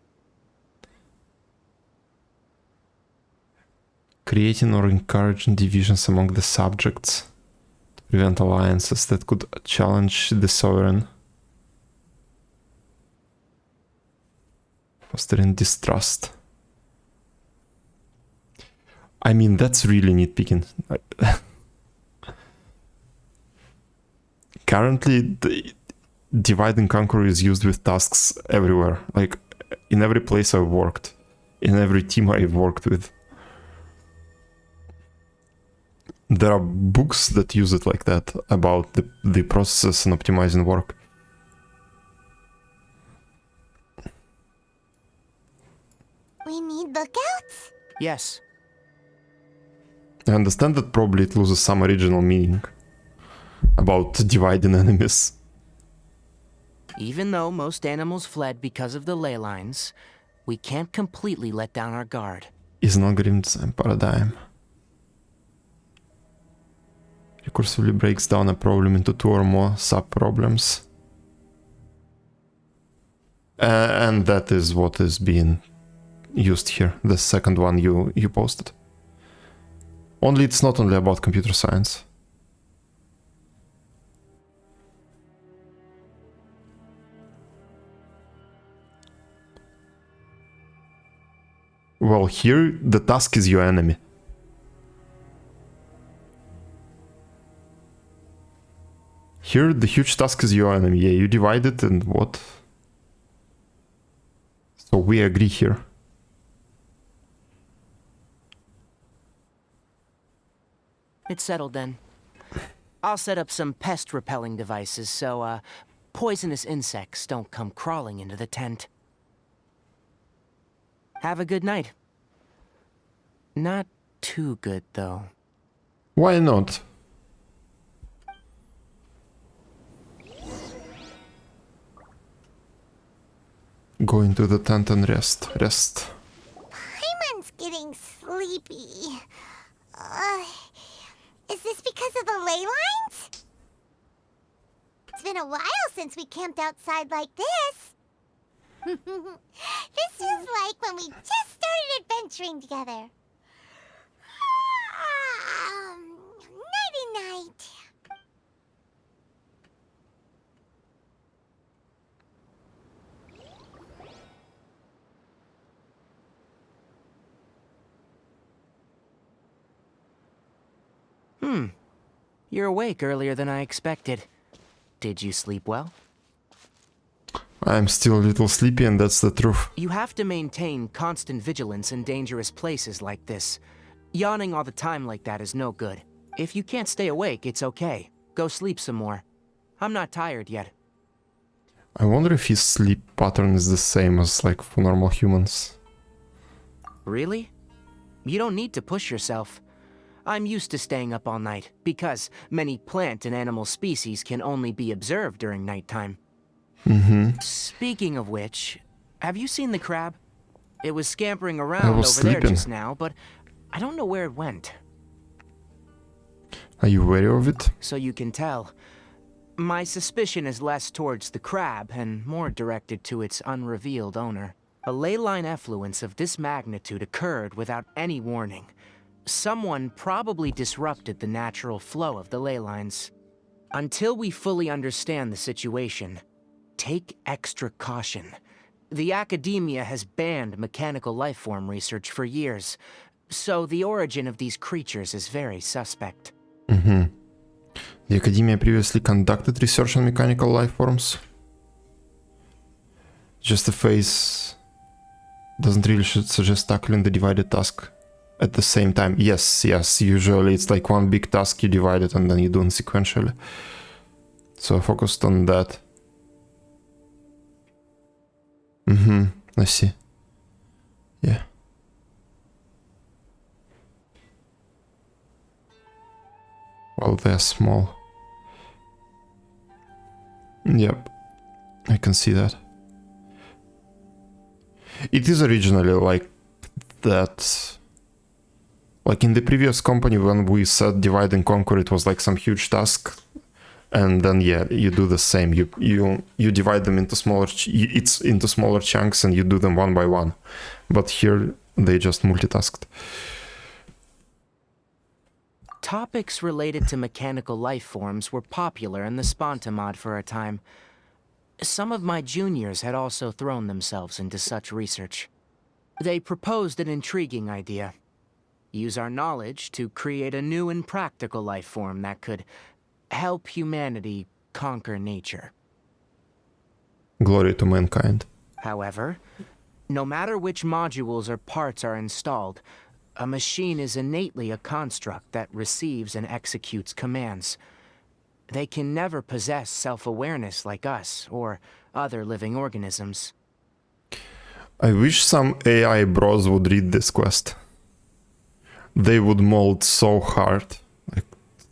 Creating or encouraging divisions among the subjects to prevent alliances that could challenge the sovereign. Fostering distrust. I mean, that's really nitpicking. Currently, the divide and conquer is used with tasks everywhere. Like, in every place I've worked. In every team I've worked with. There are books that use it like that, about the processes and optimizing work. We need lookouts? Yes. I understand that probably it loses some original meaning about dividing enemies. Even though most animals fled because of the ley lines, we can't completely let down our guard. Is an algorithm design paradigm. Recursively breaks down a problem into two or more sub-problems. And that is what is being used here, the second one you posted. Only it's not only about computer science. Well, here the task is your enemy. Here, the huge task is your enemy. Yeah, you divide it and what? So we agree here. It's settled then. I'll set up some pest repelling devices so, poisonous insects don't come crawling into the tent. Have a good night. Not too good, though. Why not? Go into the tent and rest. Rest. Paimon's getting sleepy. Is this because of the ley lines? It's been a while since we camped outside like this. This is like when we just started adventuring together. Nighty-night. You're awake earlier than I expected. Did you sleep well? I'm still a little sleepy, and that's the truth. You have to maintain constant vigilance in dangerous places like this. Yawning all the time like that is no good. If you can't stay awake, it's okay. Go sleep some more. I'm not tired yet. I wonder if his sleep pattern is the same as like for normal humans. Really? You don't need to push yourself. I'm used to staying up all night, because many plant and animal species can only be observed during nighttime. Speaking of which, have you seen the crab? It was scampering around over there just now, but I don't know where it went. Are you wary of it? So you can tell. My suspicion is less towards the crab and more directed to its unrevealed owner. A ley line effluence of this magnitude occurred without any warning. Someone probably disrupted the natural flow of the ley lines. Until we fully understand the situation, take extra caution. The academia has banned mechanical lifeform research for years, so the origin of these creatures is very suspect. The academia previously conducted research on mechanical lifeforms. Just the phase doesn't really suggest tackling the divided task at the same time. Yes, usually it's like one big task, you divide it and then you do it sequentially. So I focused on that. I see. Yeah. Well, they're small. Yep. I can see that. It is originally like that. Like in the previous company, when we said divide and conquer, it was like some huge task, and then yeah, you do the same. You divide them into smaller into smaller chunks, and you do them one by one. But here they just multitasked. Topics related to mechanical life forms were popular in the Sponta mod for a time. Some of my juniors had also thrown themselves into such research. They proposed an intriguing idea. Use our knowledge to create a new and practical life form that could help humanity conquer nature. Glory to mankind. However, no matter which modules or parts are installed, a machine is innately a construct that receives and executes commands. They can never possess self-awareness like us or other living organisms. I wish some AI bros would read this quest. They would mold so hard. Like,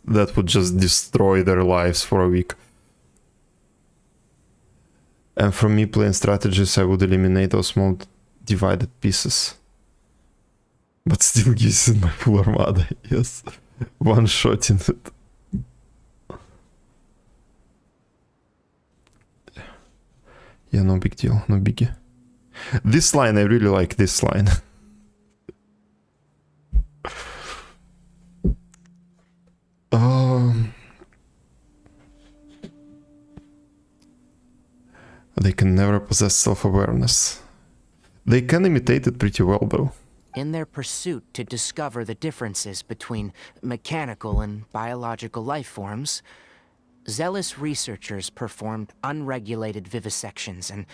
that would just destroy their lives for a week. And for me playing strategies, I would eliminate those small divided pieces. But still using my full armada, yes. One shot in it. Yeah, no big deal, no biggie. This line, I really like this line. They can never possess self-awareness. They can imitate it pretty well, though. In their pursuit to discover the differences between mechanical and biological life forms, Zealous researchers performed unregulated vivisections and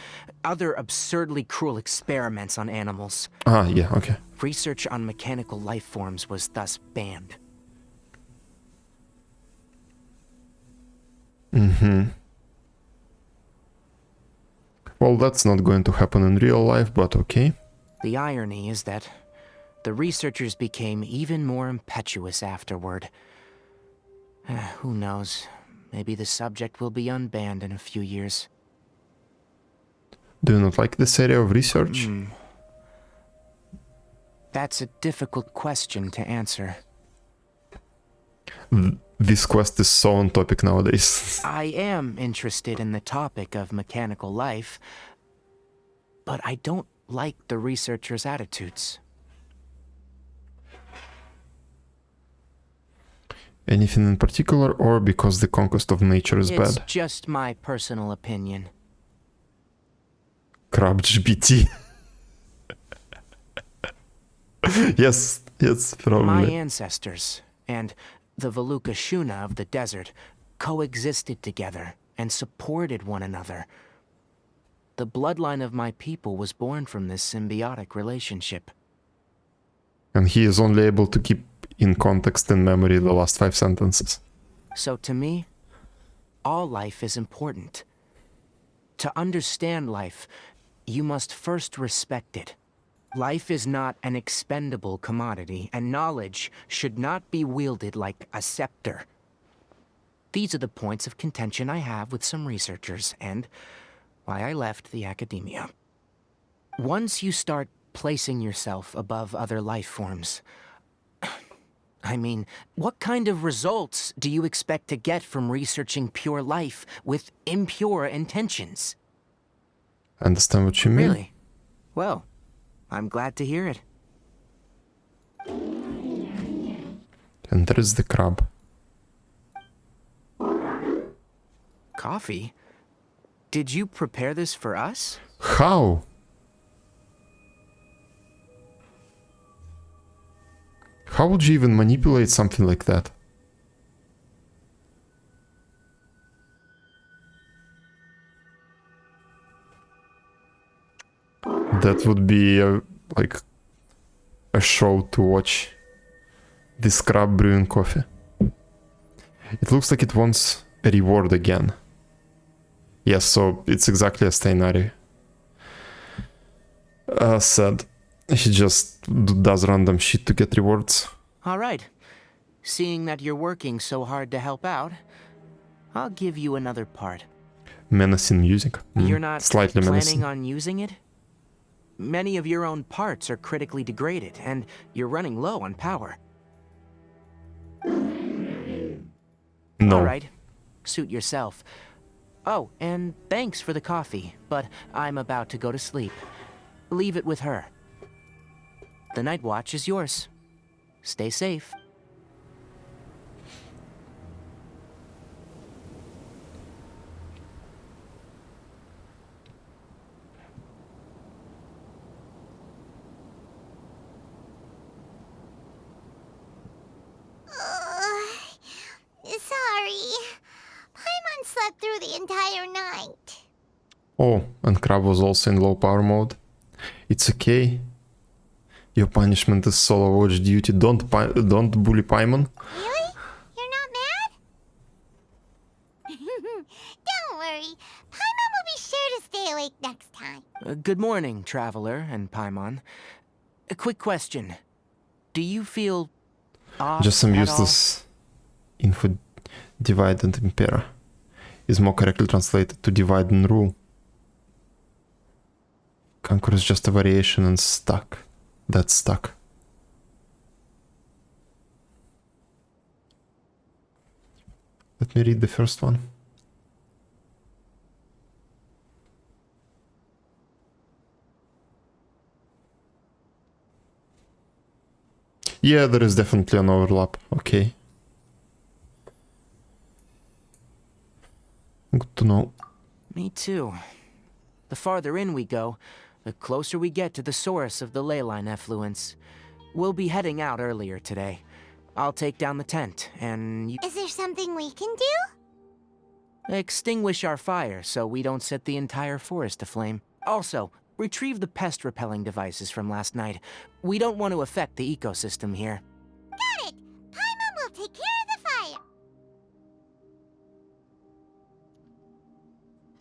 other absurdly cruel experiments on animals. Ah, yeah, okay. Research on mechanical life forms was thus banned. Well, that's not going to happen in real life, but okay. The irony is that the researchers became even more impetuous afterward. Who knows? Maybe the subject will be unbanned in a few years. Do you not like this area of research? That's a difficult question to answer. This quest is so on topic nowadays. I am interested in the topic of mechanical life, but I don't like the researchers' attitudes. Anything in particular, or because the conquest of nature is It's bad? just my personal opinion. Crab GPT. Yes, My probably. ancestors and the Vulpes of the desert coexisted together and supported one another. The bloodline of my people was born from this symbiotic relationship. And he is only able to keep in context and memory the last 5 sentences. So to me, all life is important. To understand life, you must first respect it. Life is not an expendable commodity, and knowledge should not be wielded like a scepter. These are the points of contention I have with some researchers, and why I left the academia. Once you start placing yourself above other life forms, I mean, what kind of results do you expect to get from researching pure life with impure intentions? I understand what you mean. Really? Well, I'm glad to hear it. And there is the crab. Coffee? Did you prepare this for us? How? How would you even manipulate something like that? That would be like a show to watch. This crab brewing coffee. It looks like it wants a reward again. Yes, so it's exactly as Tighnari said. He just does random shit to get rewards. All right. Seeing that you're working so hard to help out, I'll give you another part. Menacing music. You're not Slightly planning menacing. on using it? Many of your own parts are critically degraded, and you're running low on power. No. All right. Suit yourself. Oh, and thanks for the coffee, but I'm about to go to sleep. Leave it with her. The night watch is yours. Stay safe. Sorry. Paimon slept through the entire night. Oh, and Crab was also in low power mode. It's okay. Your punishment is solo watch duty. Don't bully Paimon. Really? You're not mad? Don't worry. Paimon will be sure to stay awake next time. Good morning, Traveler and Paimon. A quick question. Do you feel off Just some at all? useless info. Divide and Impera is more correctly translated to divide and rule. Conquer is just a variation and stuck. That's stuck. Let me read the first one. Yeah, there is definitely an overlap. Okay. Good to know. Me too. The farther in we go, the closer we get to the source of the ley line effluence. We'll be heading out earlier today. I'll take down the tent, and you... Is there something we can do? Extinguish our fire so we don't set the entire forest aflame. Also, retrieve the pest-repelling devices from last night. We don't want to affect the ecosystem here. Got it! Paimon will take care of the fire.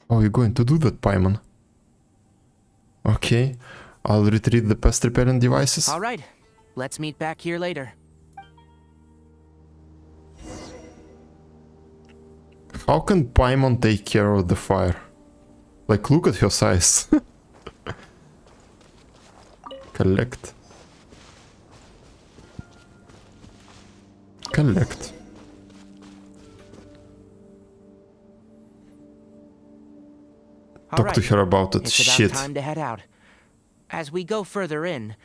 How are you going to do that, Paimon? Okay, I'll retrieve the pest repellent devices. All right, let's meet back here later. How can Paimon take care of the fire? Like, look at her size. Collect. Collect. Talk to her about it. It's Shit. about time to head out. As we go further in,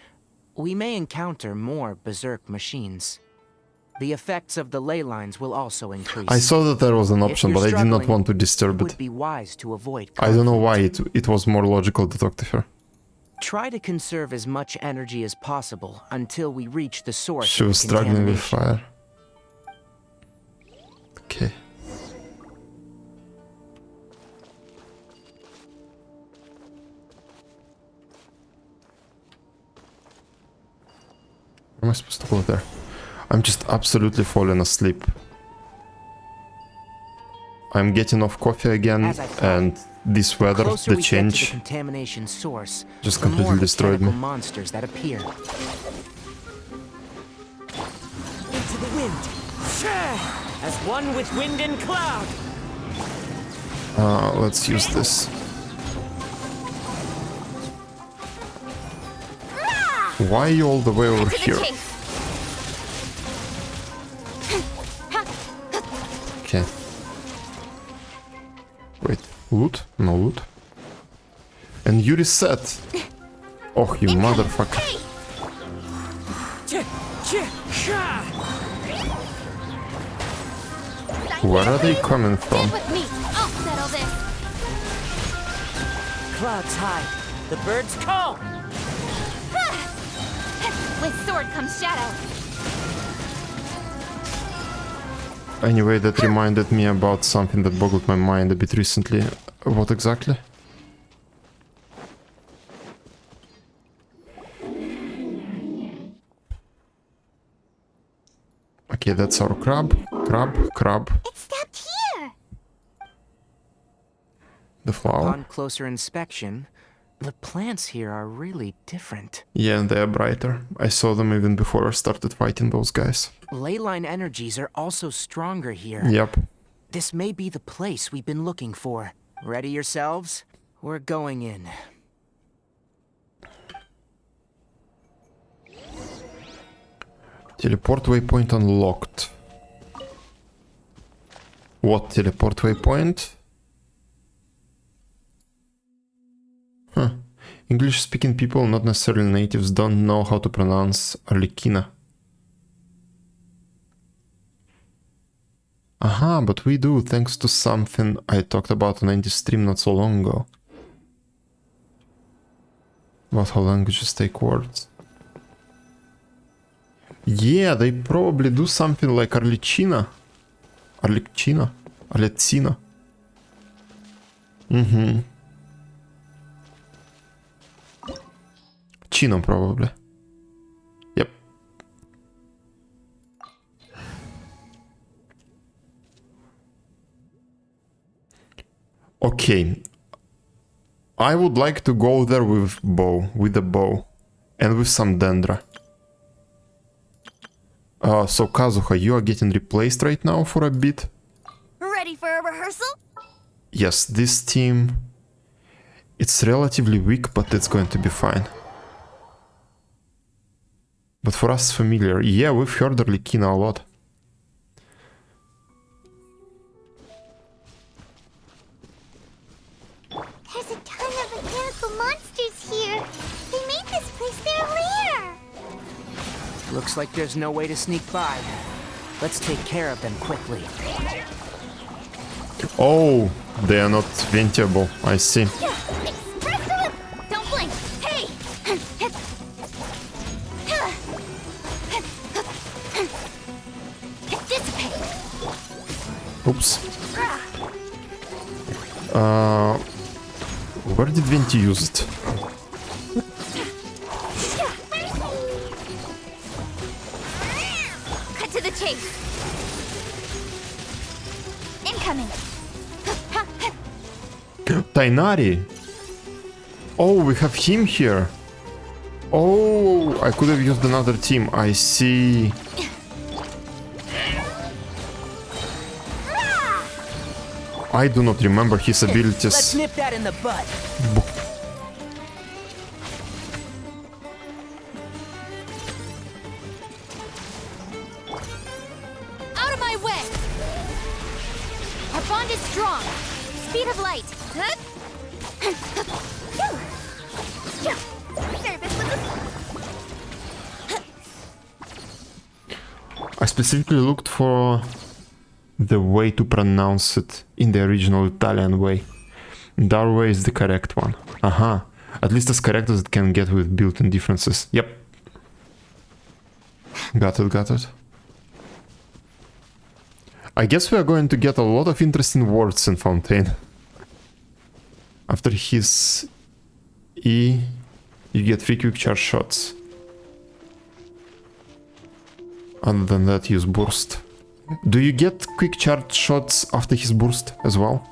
we may encounter more berserk machines. The effects of the ley lines will also increase. I saw that there was an If option, you're but I did not struggling, want to disturb it would it. be wise to avoid I don't know conflict. why it was more logical to talk to her. Try to conserve as much energy as possible until we reach the source She of was the struggling with contamination. fire. Okay. Where am I supposed to go there? I'm just absolutely falling asleep. I'm getting off coffee again, As I thought, and this weather, Closer the we get to the change, contamination source, just the more completely destroyed me. mechanical monsters that appear. Into the wind. As one with wind and cloud. Let's use this. Why are you all the way over here? Okay. Wait, loot? No loot. And you reset. Oh, you motherfucker. Where are they coming from? With me, I'll settle this. Clouds high. The birds call. With sword comes shadow. Anyway, that reminded me about something that boggled my mind a bit recently. What exactly? Okay, that's our crab. Crab. It stopped here. The flower. Upon closer inspection, the plants here are really different. Yeah, and they are brighter. I saw them even before I started fighting those guys. Ley line energies are also stronger here. Yep. This may be the place we've been looking for. Ready yourselves? We're going in. Teleport waypoint unlocked. What teleport waypoint? Huh. English-speaking people, not necessarily natives, don't know how to pronounce Arlecchina. Aha, but we do, thanks to something I talked about on Andy stream not so long ago. About how languages take words. Yeah, they probably do something like Arlecchina. Arlecchina. Mm-hmm. Chino, probably. Yep. Okay. I would like to go there with a bow. And with some dendra. So Kazuha, you are getting replaced right now for a bit. Ready for a rehearsal? Yes, this team... It's relatively weak, but it's going to be fine. But for us familiar, yeah, we've heard Arlecchina a lot. There's a ton of mechanical monsters here. They made this place their lair. Looks like there's no way to sneak by. Let's take care of them quickly. Oh, they are not ventable, I see. Express the loop. Don't blink. Hey! Oops. Where did Venti use it? Cut to the chase. Incoming. Tighnari! Oh, we have him here. Oh, I could have used another team. I see. I do not remember his abilities. Let's nip that in the bud. Out of my way. Our bond is strong. Speed of light. Service with I specifically looked for the way to pronounce it in the original Italian way. That way is the correct one. Aha. At least as correct as it can get with built-in differences. Yep. Got it, got it. I guess we are going to get a lot of interesting words in Fontaine. After his E, you get 3 quick charge shots. Other than that, use burst. Do you get quick charge shots after his burst as well?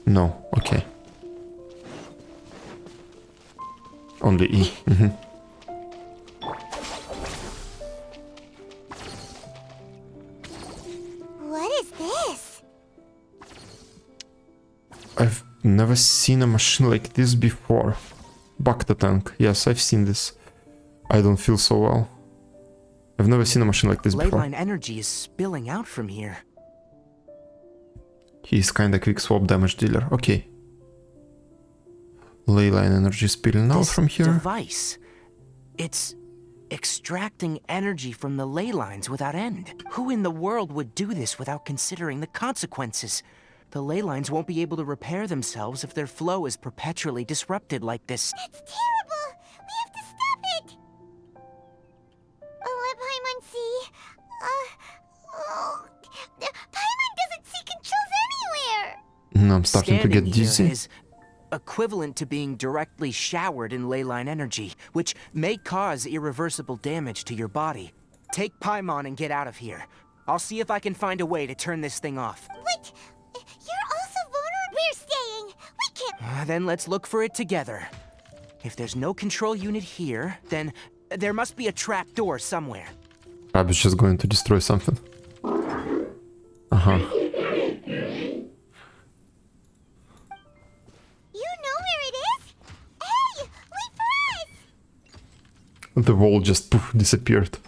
No, okay. Only E. What is this? I've never seen a machine like this before. Bacta tank. Yes, I've seen this. I don't feel so well. I've never seen a machine like this before. Leyline energy is spilling out from here. He's kinda quick swap damage dealer. Okay. Leyline energy spilling out from here. Device. It's extracting energy from the ley lines without end. Who in the world would do this without considering the consequences? The ley lines won't be able to repair themselves if their flow is perpetually disrupted like this. That's terrible! We have to stop it! Let Paimon see. Paimon doesn't see controls anywhere! I'm starting to get Standing here dizzy. is equivalent to being directly showered in leyline energy, which may cause irreversible damage to your body. Take Paimon and get out of here. I'll see if I can find a way to turn this thing off. But you're also vulnerable. We're staying. We can't. Then let's look for it together. If there's no control unit here, then there must be a trap door somewhere. I was just going to destroy something. Uh-huh. You know where it is? Hey, wait for us! The wall just poof, disappeared.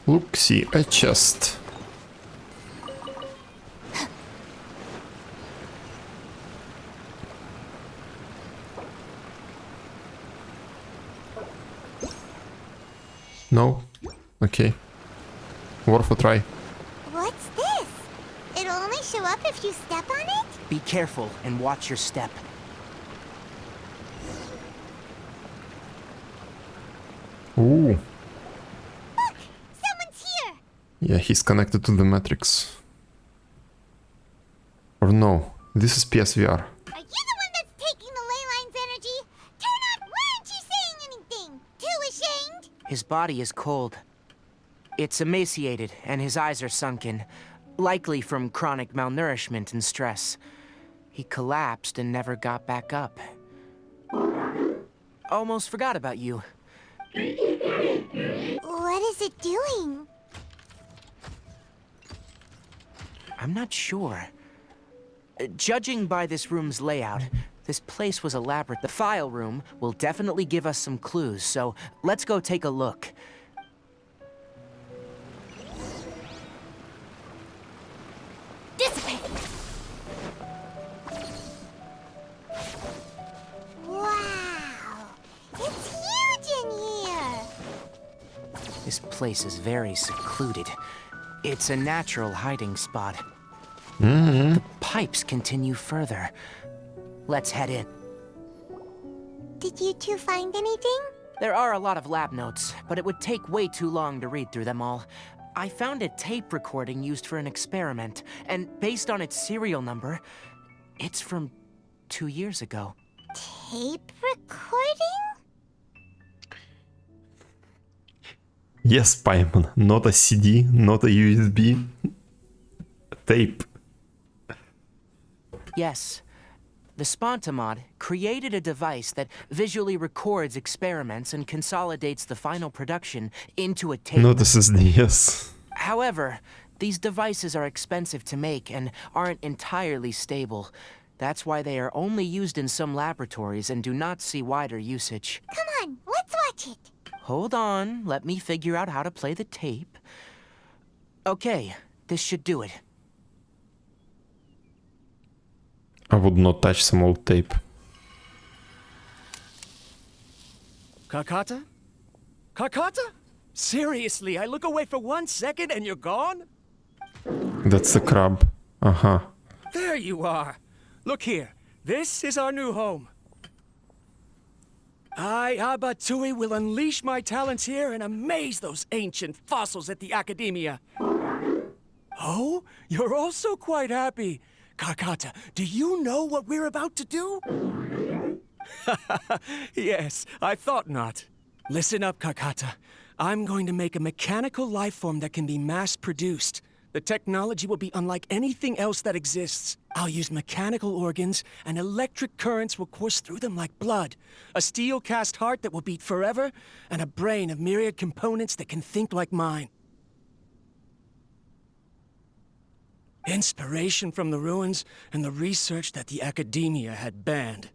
Look, see, a chest. No? Okay. Worth a try. What's this? It'll only show up if you step on it? Be careful and watch your step. Ooh. Look! Someone's here! Yeah, he's connected to the Matrix. Or no, this is PSVR. Are you the one that's taking the ley line's energy? Turn on! Why aren't you saying anything? Too ashamed? His body is cold. It's emaciated, and his eyes are sunken, likely from chronic malnourishment and stress. He collapsed and never got back up. Almost forgot about you. What is it doing? I'm not sure. Judging by this room's layout, this place was elaborate. The file room will definitely give us some clues, so let's go take a look. dissipate. Wow! It's huge in here! This place is very secluded. It's a natural hiding spot. Mm-hmm. The pipes continue further. Let's head in. Did you two find anything? There are a lot of lab notes, but it would take way too long to read through them all. I found a tape recording used for an experiment, and based on its serial number, it's from 2 years ago. Tape recording? Yes, Paimon. Not a CD, not a USB. Tape. Yes. The Spontamod created a device that visually records experiments and consolidates the final production into a tape. Not SSD, yes. However, these devices are expensive to make and aren't entirely stable. That's why they are only used in some laboratories and do not see wider usage. Come on, let's watch it. Hold on, let me figure out how to play the tape. Okay, this should do it. I would not touch some old tape. Kakata? Kakata? Seriously, I look away for 1 second and you're gone? That's the crab. Uh-huh. There you are. Look here. This is our new home. I, Abatui, will unleash my talents here and amaze those ancient fossils at the Academia. Oh, you're also quite happy. Kakata, do you know what we're about to do? Yes, I thought not. Listen up, Kakata. I'm going to make a mechanical life form that can be mass-produced. The technology will be unlike anything else that exists. I'll use mechanical organs, and electric currents will course through them like blood. A steel-cast heart that will beat forever, and a brain of myriad components that can think like mine. Inspiration from the ruins and the research that the Academia had banned.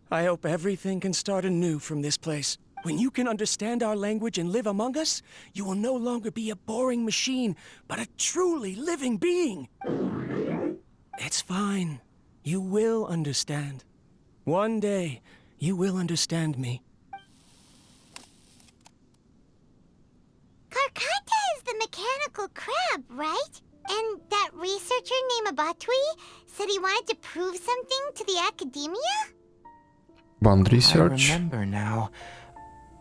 I hope everything can start anew from this place. When you can understand our language and live among us, you will no longer be a boring machine, but a truly living being. It's fine. You will understand. One day, you will understand me. Karkata is the mechanical crab, right? And that researcher named Abatui said he wanted to prove something to the Academia? Bond research? I remember now.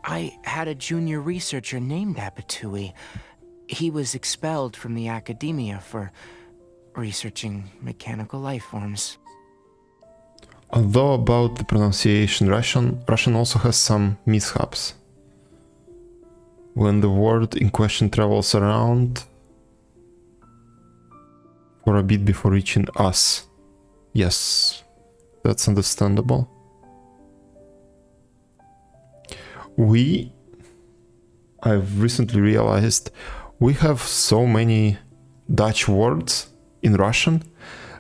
I had a junior researcher named Abatui. He was expelled from the Academia for researching mechanical life forms. Although about the pronunciation, Russian also has some mishaps. When the word in question travels around for a bit before reaching us. Yes, that's understandable. I've recently realized we have so many Dutch words in Russian,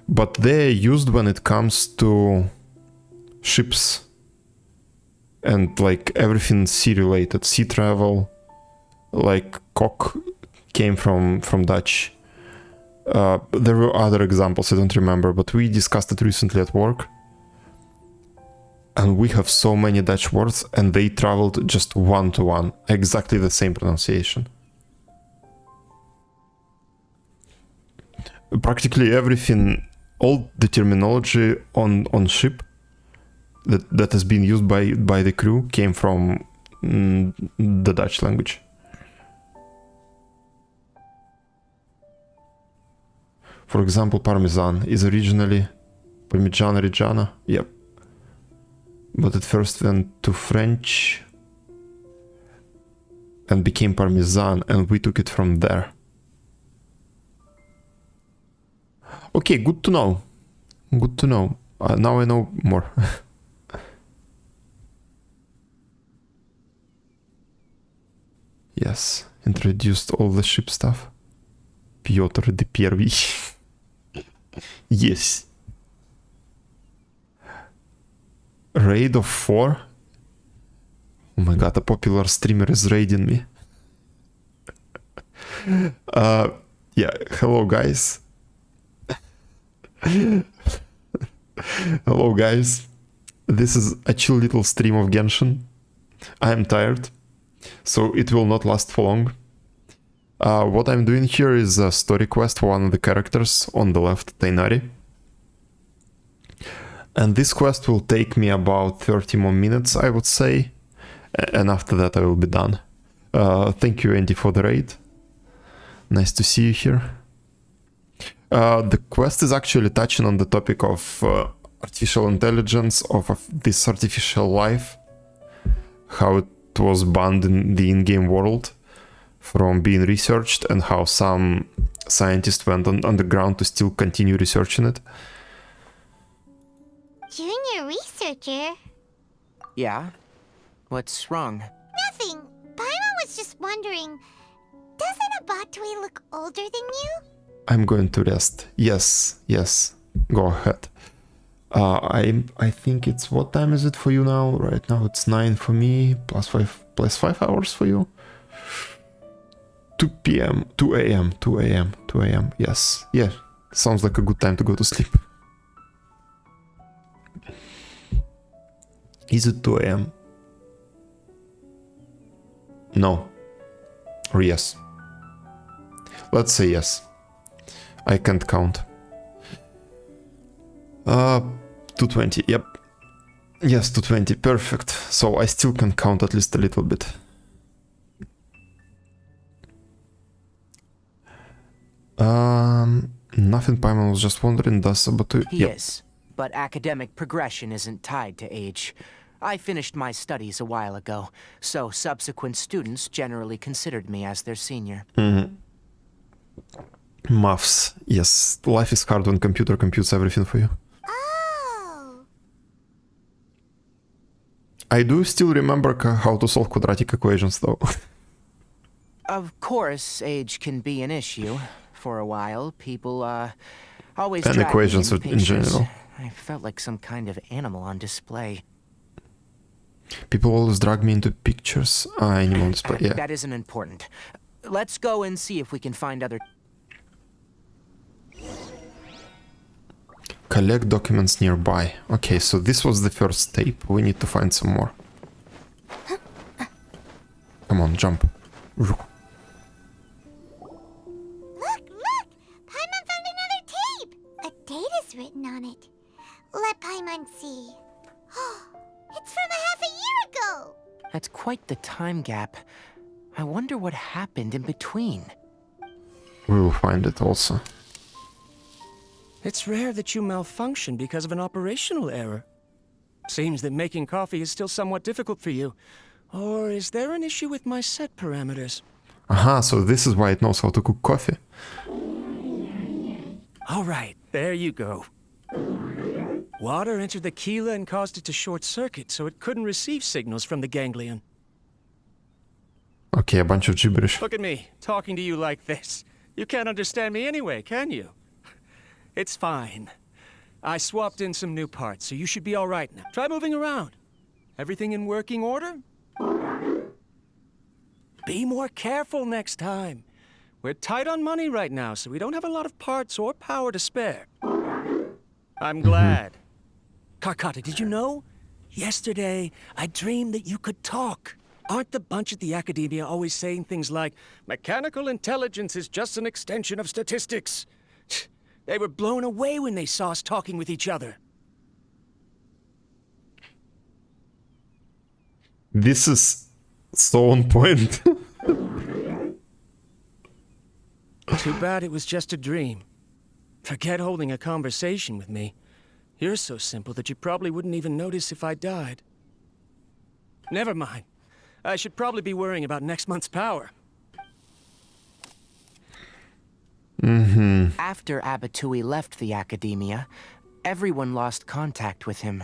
but they're used when it comes to ships and like everything sea related, sea travel, like cock came from Dutch. There were other examples, I don't remember, but we discussed it recently at work. And we have so many Dutch words, and they traveled just one-to-one, exactly the same pronunciation. Practically everything, all the terminology on ship that has been used by the crew came from the Dutch language. For example, Parmesan is originally Parmigiana Reggiana. Yep. But it first went to French and became Parmesan, and we took it from there. Okay, good to know. Good to know. Now I know more. Yes, introduced all the ship stuff. Piotr the Первый. Yes. Raid of 4? Oh my god, a popular streamer is raiding me. Yeah, hello guys. Hello guys. This is a chill little stream of Genshin. I am tired, so it will not last for long. What I'm doing here is a story quest for one of the characters on the left, Tighnari. And this quest will take me about 30 more minutes, I would say. And after that I will be done. Thank you, Andy, for the raid. Nice to see you here. The quest is actually touching on the topic of artificial intelligence, of this artificial life. How it was banned in the in-game world from being researched, and how some scientists went underground to still continue researching it. Junior researcher? Yeah? What's wrong? Nothing. Paimon was just wondering, doesn't Abatui look older than you? I'm going to rest. Yes, go ahead. I think it's, what time is it for you now? Right now it's 9 for me, plus 5 hours for you. 2 p.m, 2 a.m, yes. Yeah, sounds like a good time to go to sleep. Is it 2 a.m? No. Or yes. Let's say yes. I can't count. 2:20, yep. Yes, 2:20, perfect. So I still can count at least a little bit. Nothing, Paimon was just wondering, does Abatui... Yes, but academic progression isn't tied to age. I finished my studies a while ago, so subsequent students generally considered me as their senior. Maths, yes. Life is hard when computer computes everything for you. Oh. I do still remember how to solve quadratic equations, though. Of course, age can be an issue. For a while, people, always And dragged me equations into in pictures. general. I felt like some kind of animal on display. People always drag me into pictures. Animal display, yeah. That isn't important. Let's go and see if we can find other... Collect documents nearby. Okay, so this was the first tape. We need to find some more. Come on, jump. Look! Paimon found another tape! A date is written on it. Let Paimon see. It's from half a year ago! That's quite the time gap. I wonder what happened in between. We will find it also. It's rare that you malfunction because of an operational error. Seems that making coffee is still somewhat difficult for you. Or is there an issue with my set parameters? Aha, so this is why it knows how to cook coffee. All right, there you go. Water entered the chela and caused it to short circuit, so it couldn't receive signals from the ganglion. Okay, a bunch of gibberish. Look at me, talking to you like this. You can't understand me anyway, can you? It's fine. I swapped in some new parts, so you should be all right now. Try moving around. Everything in working order? Be more careful next time. We're tight on money right now, so we don't have a lot of parts or power to spare. I'm glad. Karkata, did you know? Yesterday, I dreamed that you could talk. Aren't the bunch at the Academia always saying things like, mechanical intelligence is just an extension of statistics? They were blown away when they saw us talking with each other. This is so on point. Too bad it was just a dream. Forget holding a conversation with me. You're so simple that you probably wouldn't even notice if I died. Never mind. I should probably be worrying about next month's power. After Abatui left the Academia, everyone lost contact with him.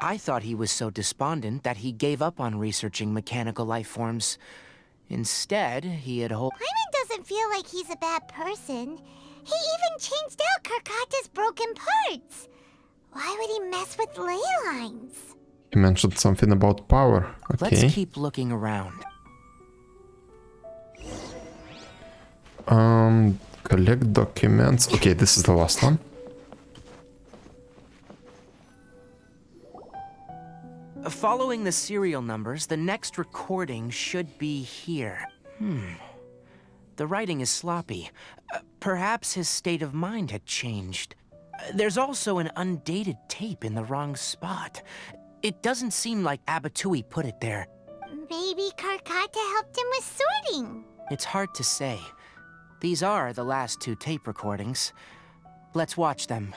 I thought he was so despondent that he gave up on researching mechanical life forms. Instead, he had Paimon doesn't feel like he's a bad person. He even changed out Karkata's broken parts. Why would he mess with ley lines? You mentioned something about power. Okay. Let's keep looking around. Collect documents. Okay, this is the last one. Following the serial numbers, the next recording should be here. The writing is sloppy. Perhaps his state of mind had changed. There's also an undated tape in the wrong spot. It doesn't seem like Abatui put it there. Maybe Karkata helped him with sorting. It's hard to say. These are the last 2 tape recordings. Let's watch them.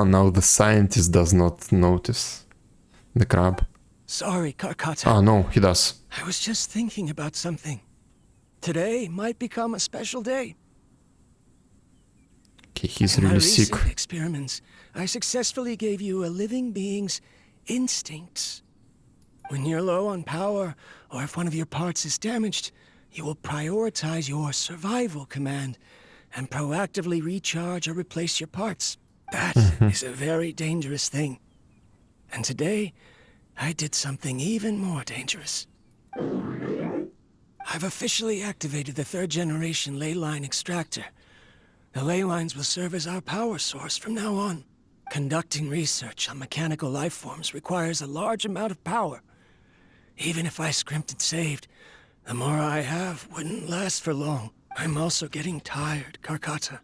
Now the scientist does not notice the crab. Sorry, Karkata. Ah, no, he does. I was just thinking about something. Today might become a special day. Okay, he's In my really sick. recent experiments, I successfully gave you a living being's instincts. When you're low on power, or if one of your parts is damaged, you will prioritize your survival command and proactively recharge or replace your parts. That is a very dangerous thing. And today, I did something even more dangerous. I've officially activated the 3rd generation ley line extractor. The ley lines will serve as our power source from now on. Conducting research on mechanical life forms requires a large amount of power. Even if I scrimped and saved, the more I have wouldn't last for long. I'm also getting tired, Karkata.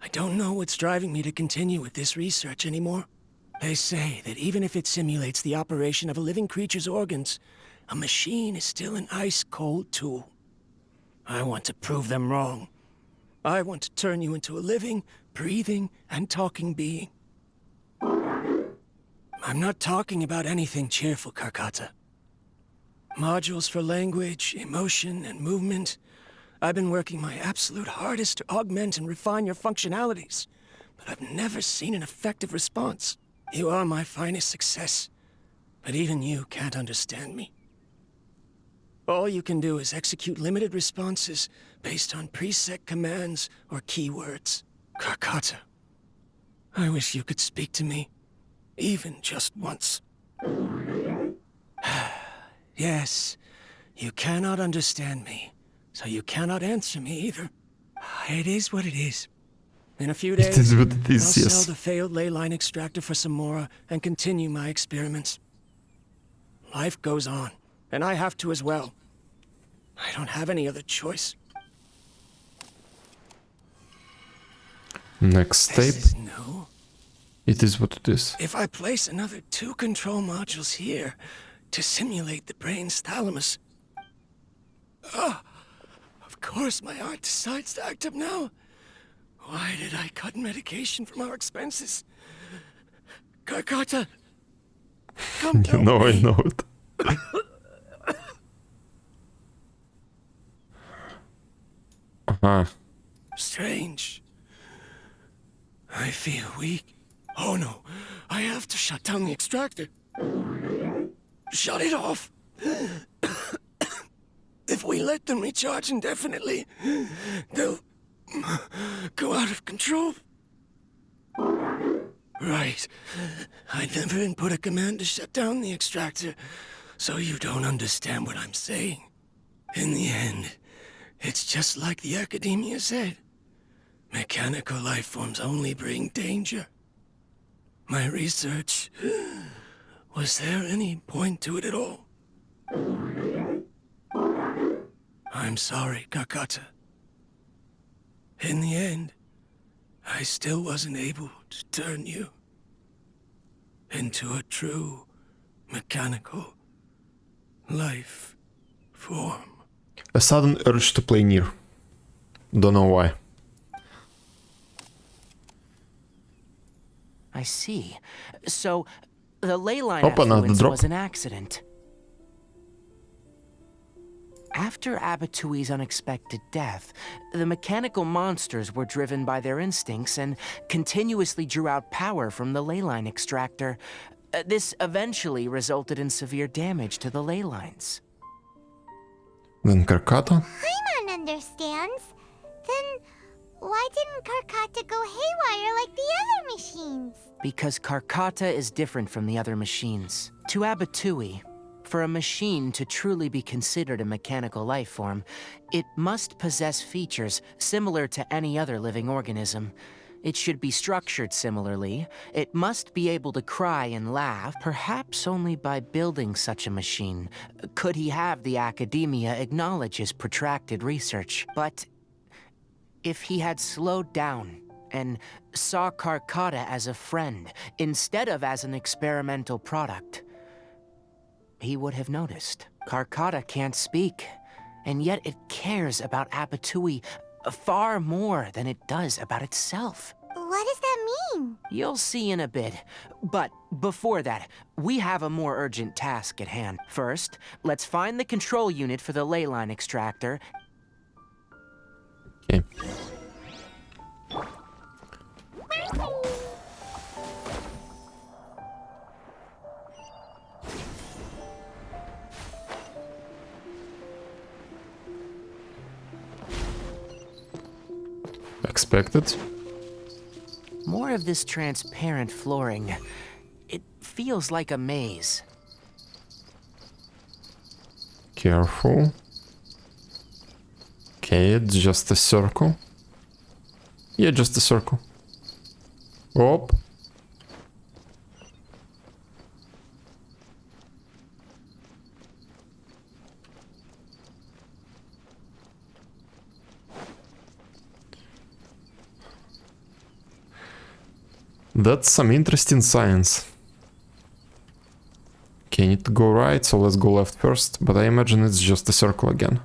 I don't know what's driving me to continue with this research anymore. They say that even if it simulates the operation of a living creature's organs, a machine is still an ice-cold tool. I want to prove them wrong. I want to turn you into a living, breathing, and talking being. I'm not talking about anything cheerful, Karkata. Modules for language, emotion, and movement. I've been working my absolute hardest to augment and refine your functionalities, but I've never seen an effective response. You are my finest success, but even you can't understand me. All you can do is execute limited responses based on preset commands or keywords. Karkata, I wish you could speak to me, even just once. Yes, you cannot understand me, so you cannot answer me either. It is what it is. In a few days, It is what it is, I'll yes. sell the failed ley line extractor for some more and continue my experiments. Life goes on, and I have to as well. I don't have any other choice. Next tape. This is new. It is what it is. If I place another 2 control modules here to simulate the brain's thalamus... of course my heart decides to act up now. Why did I cut medication from our expenses? Karkata! Come You know, I know it. Strange. I feel weak. Oh no, I have to shut down the extractor. Shut it off. If we let them recharge indefinitely, they'll go out of control. Right. I never input a command to shut down the extractor, so you don't understand what I'm saying. In the end, it's just like the Academia said. Mechanical life forms only bring danger. My research... Was there any point to it at all? I'm sorry, Karkata. In the end, I still wasn't able to turn you into a true mechanical life form. A sudden urge to play Nier. Don't know why. I see. So, the ley line Hop, another affluence drop. was an accident. After Abatui's unexpected death, the mechanical monsters were driven by their instincts and continuously drew out power from the ley line extractor. This eventually resulted in severe damage to the ley lines. Then Karkata? Paimon understands. Then why didn't Karkata go haywire like the other machines? Because Karkata is different from the other machines. To Abatui, for a machine to truly be considered a mechanical life form, it must possess features similar to any other living organism. It should be structured similarly. It must be able to cry and laugh, perhaps only by building such a machine could he have the academia acknowledge his protracted research. But if he had slowed down and saw Karkata as a friend instead of as an experimental product, he would have noticed. Karkata can't speak, and yet it cares about Apatui far more than it does about itself. What does that mean? You'll see in a bit. But before that, we have a more urgent task at hand. First, let's find the control unit for the ley line extractor. Okay. Expected. More of this transparent flooring. It feels like a maze. Careful. Okay, it's just a circle. Yeah, just a circle. Op. That's some interesting science. Okay, need to go right, so let's go left first, but I imagine it's just a circle again.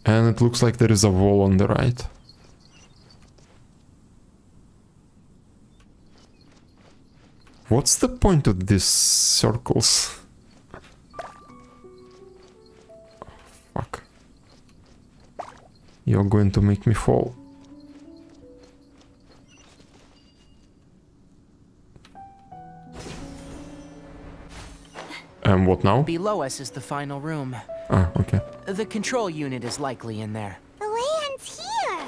And it looks like there is a wall on the right. What's the point of these circles? Fuck. You're going to make me fall. And what now? Below us is the final room. Ah, okay. The control unit is likely in there. The way ends here.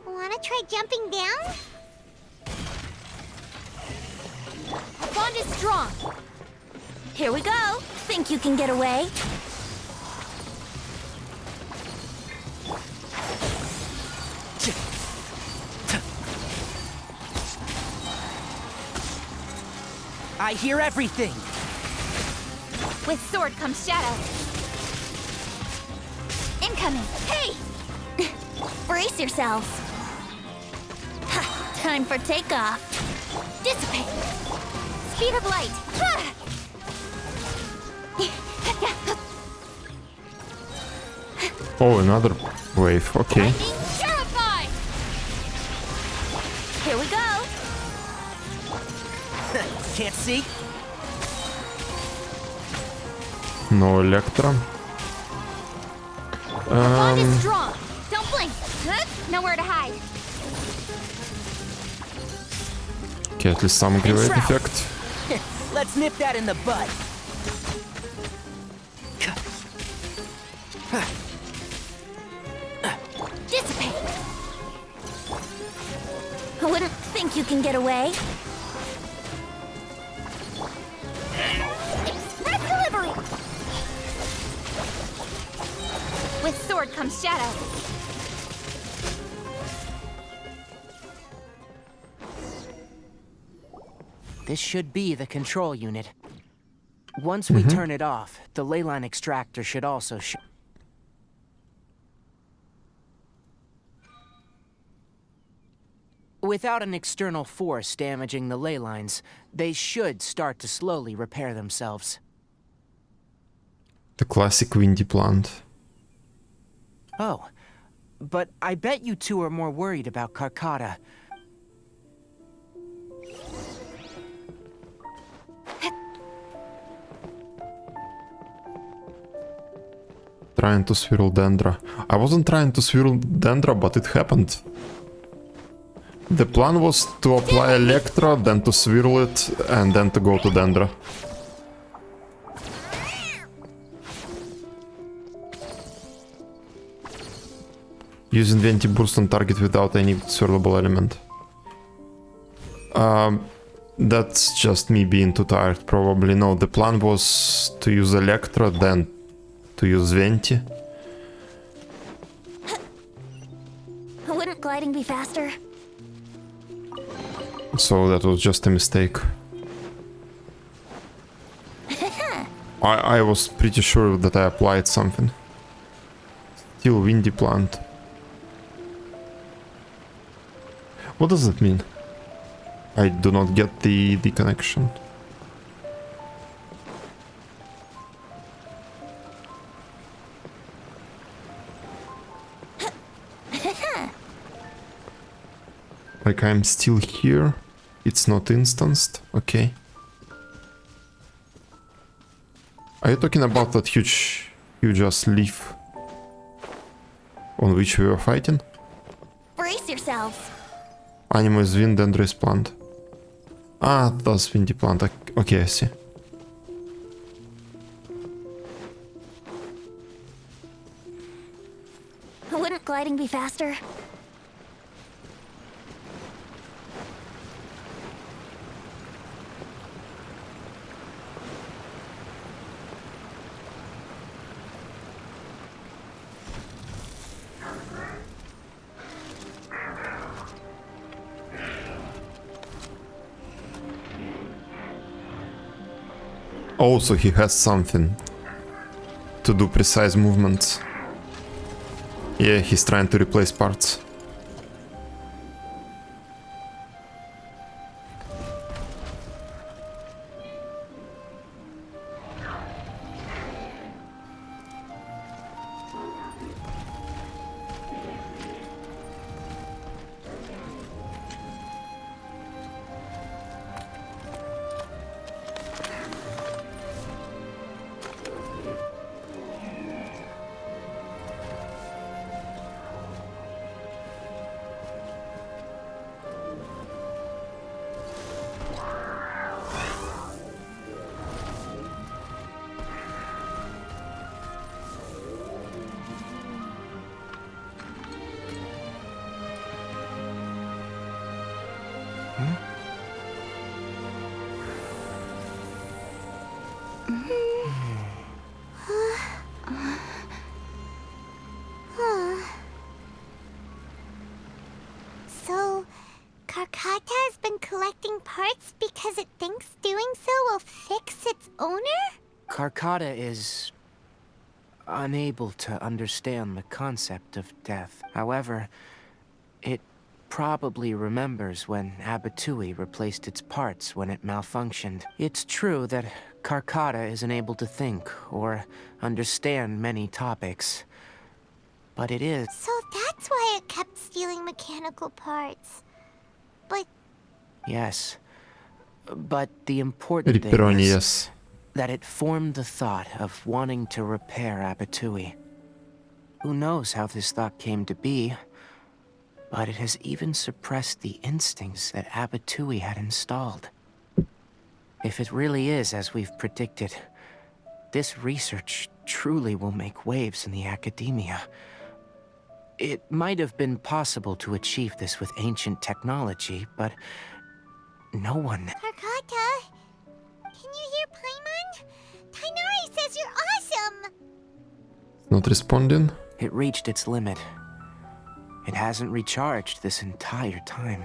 Wanna try jumping down? The bond is strong. Here we go. Think you can get away? I hear everything! With sword comes shadow. Incoming! Hey! Brace yourselves. Ha, time for takeoff. Dissipate. Speed of light. Ha! Oh, another wave, okay. Lightning terrified! Here we go. Can't see? No Electra. Bond is strong. Don't blink. Nowhere to hide. Okay, at least some aggravate effect. Let's nip that in the bud. Dissipate. I wouldn't think you can get away. Express delivery. With sword comes shadow. This should be the control unit. Once we turn it off, the ley line extractor should also Without an external force damaging the ley lines, they should start to slowly repair themselves. The classic windy plant. Oh, but I bet you two are more worried about Karkata. Trying to swirl Dendra. I wasn't trying to swirl Dendra, but it happened. The plan was to apply Electra, then to swirl it, and then to go to Dendra. Using Venti Burst on target without any swirlable element. That's just me being too tired, probably. No, the plan was to use Electra, then to use Venti, Wouldn't gliding be faster? So that was just a mistake. I was pretty sure that I applied something. Still windy plant. What does that mean? I do not get the connection. Like I'm still here. It's not instanced. Okay. Are you talking about that huge ass leaf on which we were fighting? Brace yourselves. Animals, wind, dangerous plant. Ah, that's windy plant. Okay, I see. Wouldn't gliding be faster? Also, he has something to do precise movements. Yeah, he's trying to replace parts. So, Karkata has been collecting parts because it thinks doing so will fix its owner? Karkata is unable to understand the concept of death. However, it probably remembers when Abatui replaced its parts when it malfunctioned. It's true that Karkata isn't able to think or understand many topics, but it is. So that's why it kept stealing mechanical parts. But... Yes. But the important thing Ripperoni, is yes. that it formed the thought of wanting to repair Abatui. Who knows how this thought came to be, but it has even suppressed the instincts that Abatui had installed. If it really is as we've predicted, this research truly will make waves in the academia. It might have been possible to achieve this with ancient technology, but no one... Karkata? Can you hear Paimon? Tighnari says you're awesome! Not responding. It reached its limit. It hasn't recharged this entire time,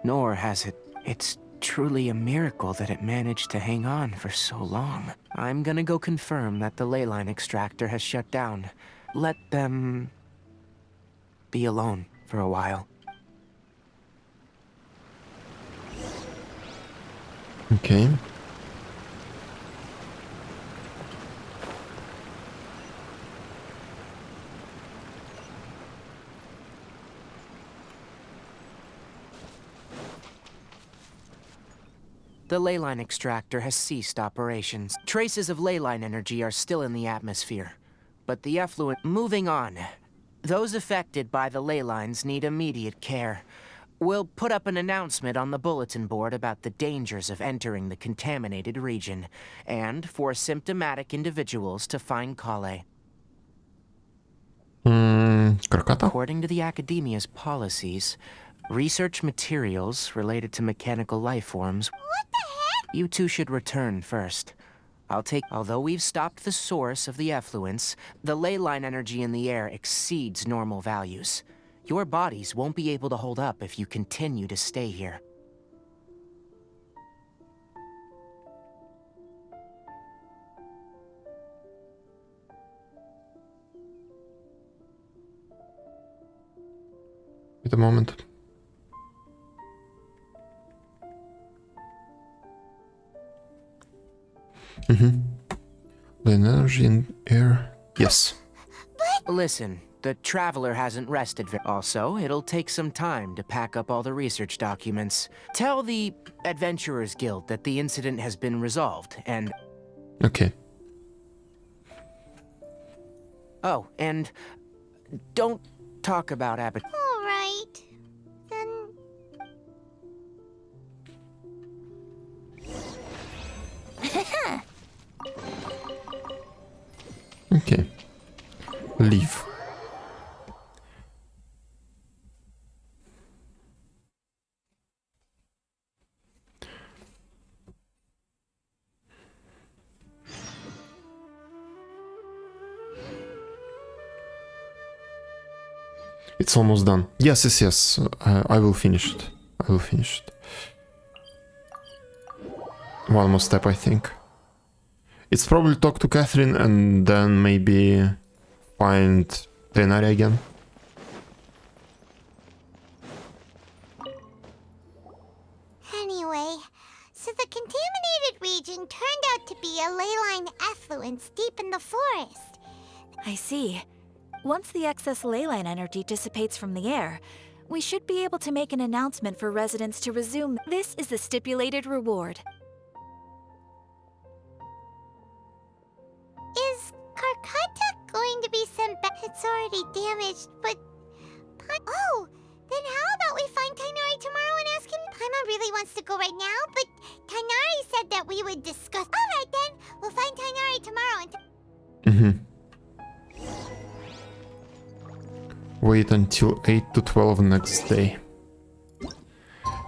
nor has it... It's truly a miracle that it managed to hang on for so long. I'm gonna go confirm that the ley line extractor has shut down. Let them... be alone for a while. Okay. The ley line extractor has ceased operations. Traces of ley line energy are still in the atmosphere, but the effluent... Moving on. Those affected by the ley lines need immediate care. We'll put up an announcement on the bulletin board about the dangers of entering the contaminated region, and for symptomatic individuals to find Kale. Karkata? According to the Academia's policies, research materials related to mechanical life forms... What the heck? You two should return first. Although we've stopped the source of the effluence, the ley line energy in the air exceeds normal values. Your bodies won't be able to hold up if you continue to stay here. Wait a moment. The energy in air. Yes. Listen, the Traveler hasn't rested Also, it'll take some time to pack up all the research documents. Tell the Adventurers Guild that the incident has been resolved, and... Okay. Oh, and... don't talk about All right. Then... Okay. Leave. It's almost done. Yes, yes, yes. I will finish it. I will finish it. One more step, I think. It's probably talk to Catherine and then maybe find Tighnari again. Anyway, so the contaminated region turned out to be a ley line effluence deep in the forest. I see. Once the excess ley line energy dissipates from the air, we should be able to make an announcement for residents to resume. This is the stipulated reward. Is Karkata going to be sent back? It's already damaged, but... Oh, then how about we find Tighnari tomorrow and ask him? Paimon really wants to go right now, but Tighnari said that we would discuss... Alright then, we'll find Tighnari tomorrow and... Wait until 8 to 12 next day.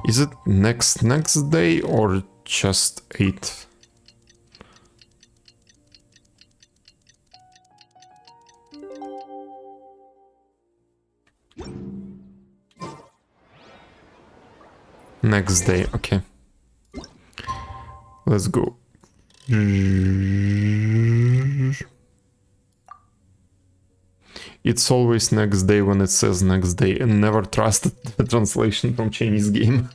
Is it next day or just 8? Next day, okay. Let's go. It's always next day when it says next day, and never trust the translation from Chinese game.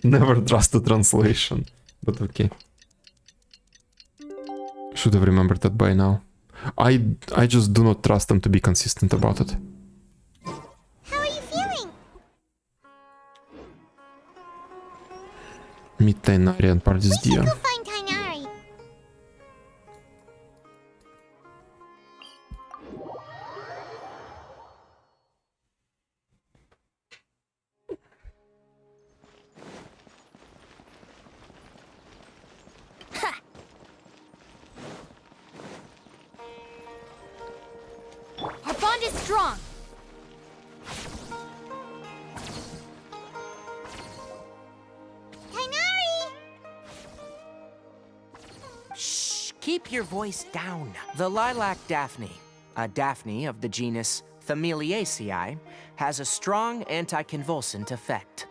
Never trust the translation, but okay. Should have remembered that by now. I just do not trust them to be consistent about it. How are you feeling? Meet Tighnari and parties We should dear. go find Tighnari. Our bond is strong. Tighnari! Shh! Keep your voice down. The lilac daphne, a daphne of the genus Thameliaceae, has a strong anticonvulsant effect.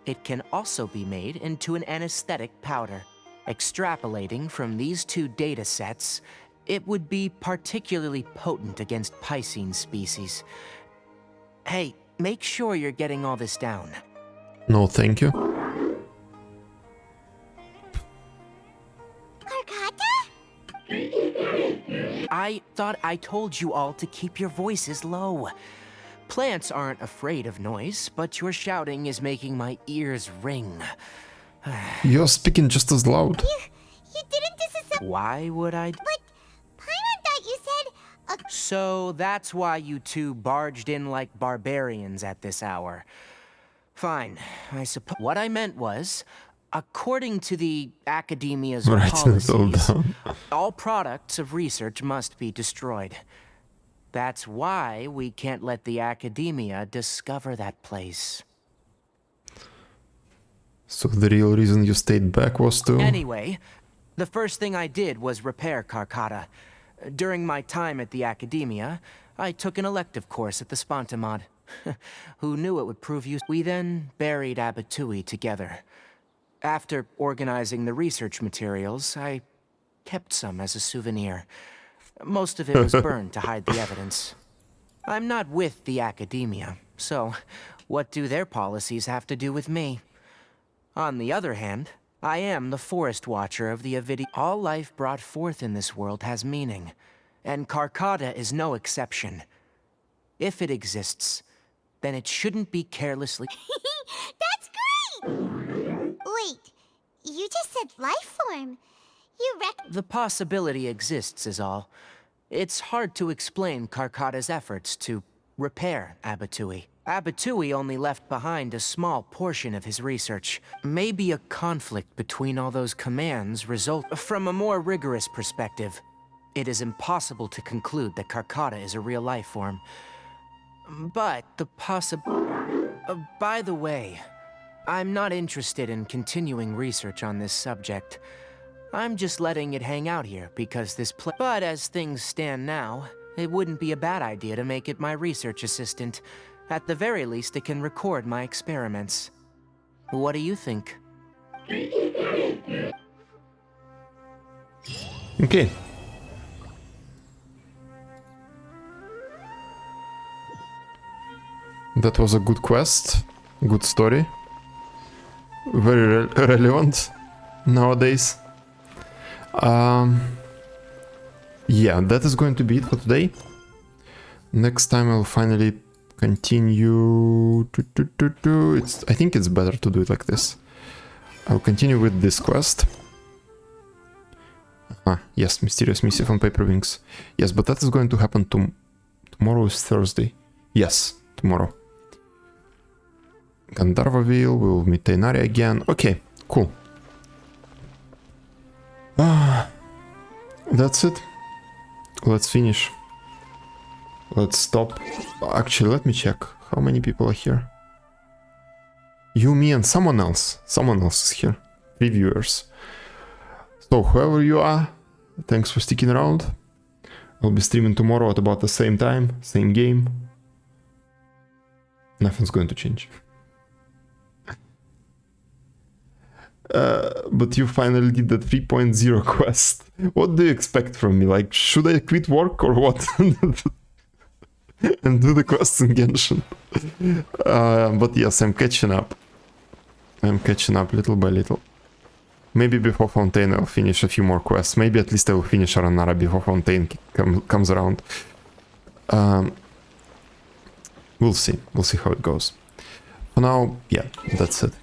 It can also be made into an anesthetic powder. Extrapolating from these two data sets, it would be particularly potent against Piscine species. Hey, make sure you're getting all this down. No, thank you. Karkata? I thought I told you all to keep your voices low. Plants aren't afraid of noise, but your shouting is making my ears ring. You're speaking just as loud. You didn't disassemble... Why would I? But Paimon thought you said... So that's why you two barged in like barbarians at this hour. Fine, I suppose. What I meant was, according to the Academia's policies, all products of research must be destroyed. That's why we can't let the Academia discover that place. So the real reason you stayed back was to... Anyway, the first thing I did was repair Karkata. During my time at the Academia, I took an elective course at the Spontamod. Who knew it would prove useful? We then buried Abatui together. After organizing the research materials, I kept some as a souvenir. Most of it was burned to hide the evidence. I'm not with the academia, so what do their policies have to do with me? On the other hand, I am the forest watcher of the Avidia. All life brought forth in this world has meaning, and Karkata is no exception. If it exists, then it shouldn't be carelessly... That's great! Wait, you just said life form. The possibility exists is all. It's hard to explain Karkata's efforts to repair Abatui. Abatui only left behind a small portion of his research. Maybe a conflict between all those commands result... From a more rigorous perspective, it is impossible to conclude that Karkata is a real life form. But the by the way, I'm not interested in continuing research on this subject. I'm just letting it hang out here because But as things stand now, it wouldn't be a bad idea to make it my research assistant. At the very least, it can record my experiments. What do you think? Okay. That was a good quest, good story. Very relevant nowadays. Yeah, that is going to be it for today. Next time I'll finally continue. I think it's better to do it like this. I'll continue with this quest. Yes, mysterious missive on paper wings. Yes, but that is going to happen tomorrow is Thursday. Yes, tomorrow. Gandharvaville, we'll meet Tighnari again. Okay, cool. That's it. Let's finish. Let's stop. Actually, let me check how many people are here. You, me, and someone else. Someone else is here. 3 viewers. So, whoever you are, thanks for sticking around. I'll be streaming tomorrow at about the same time, same game. Nothing's going to change. But you finally did the 3.0 quest. What do you expect from me? Like, should I quit work or what? And do the quests in Genshin. But yes, I'm catching up. I'm catching up little by little. Maybe before Fontaine I'll finish a few more quests. Maybe at least I will finish Aranara before Fontaine comes around. We'll see. We'll see how it goes. For now, yeah, that's it.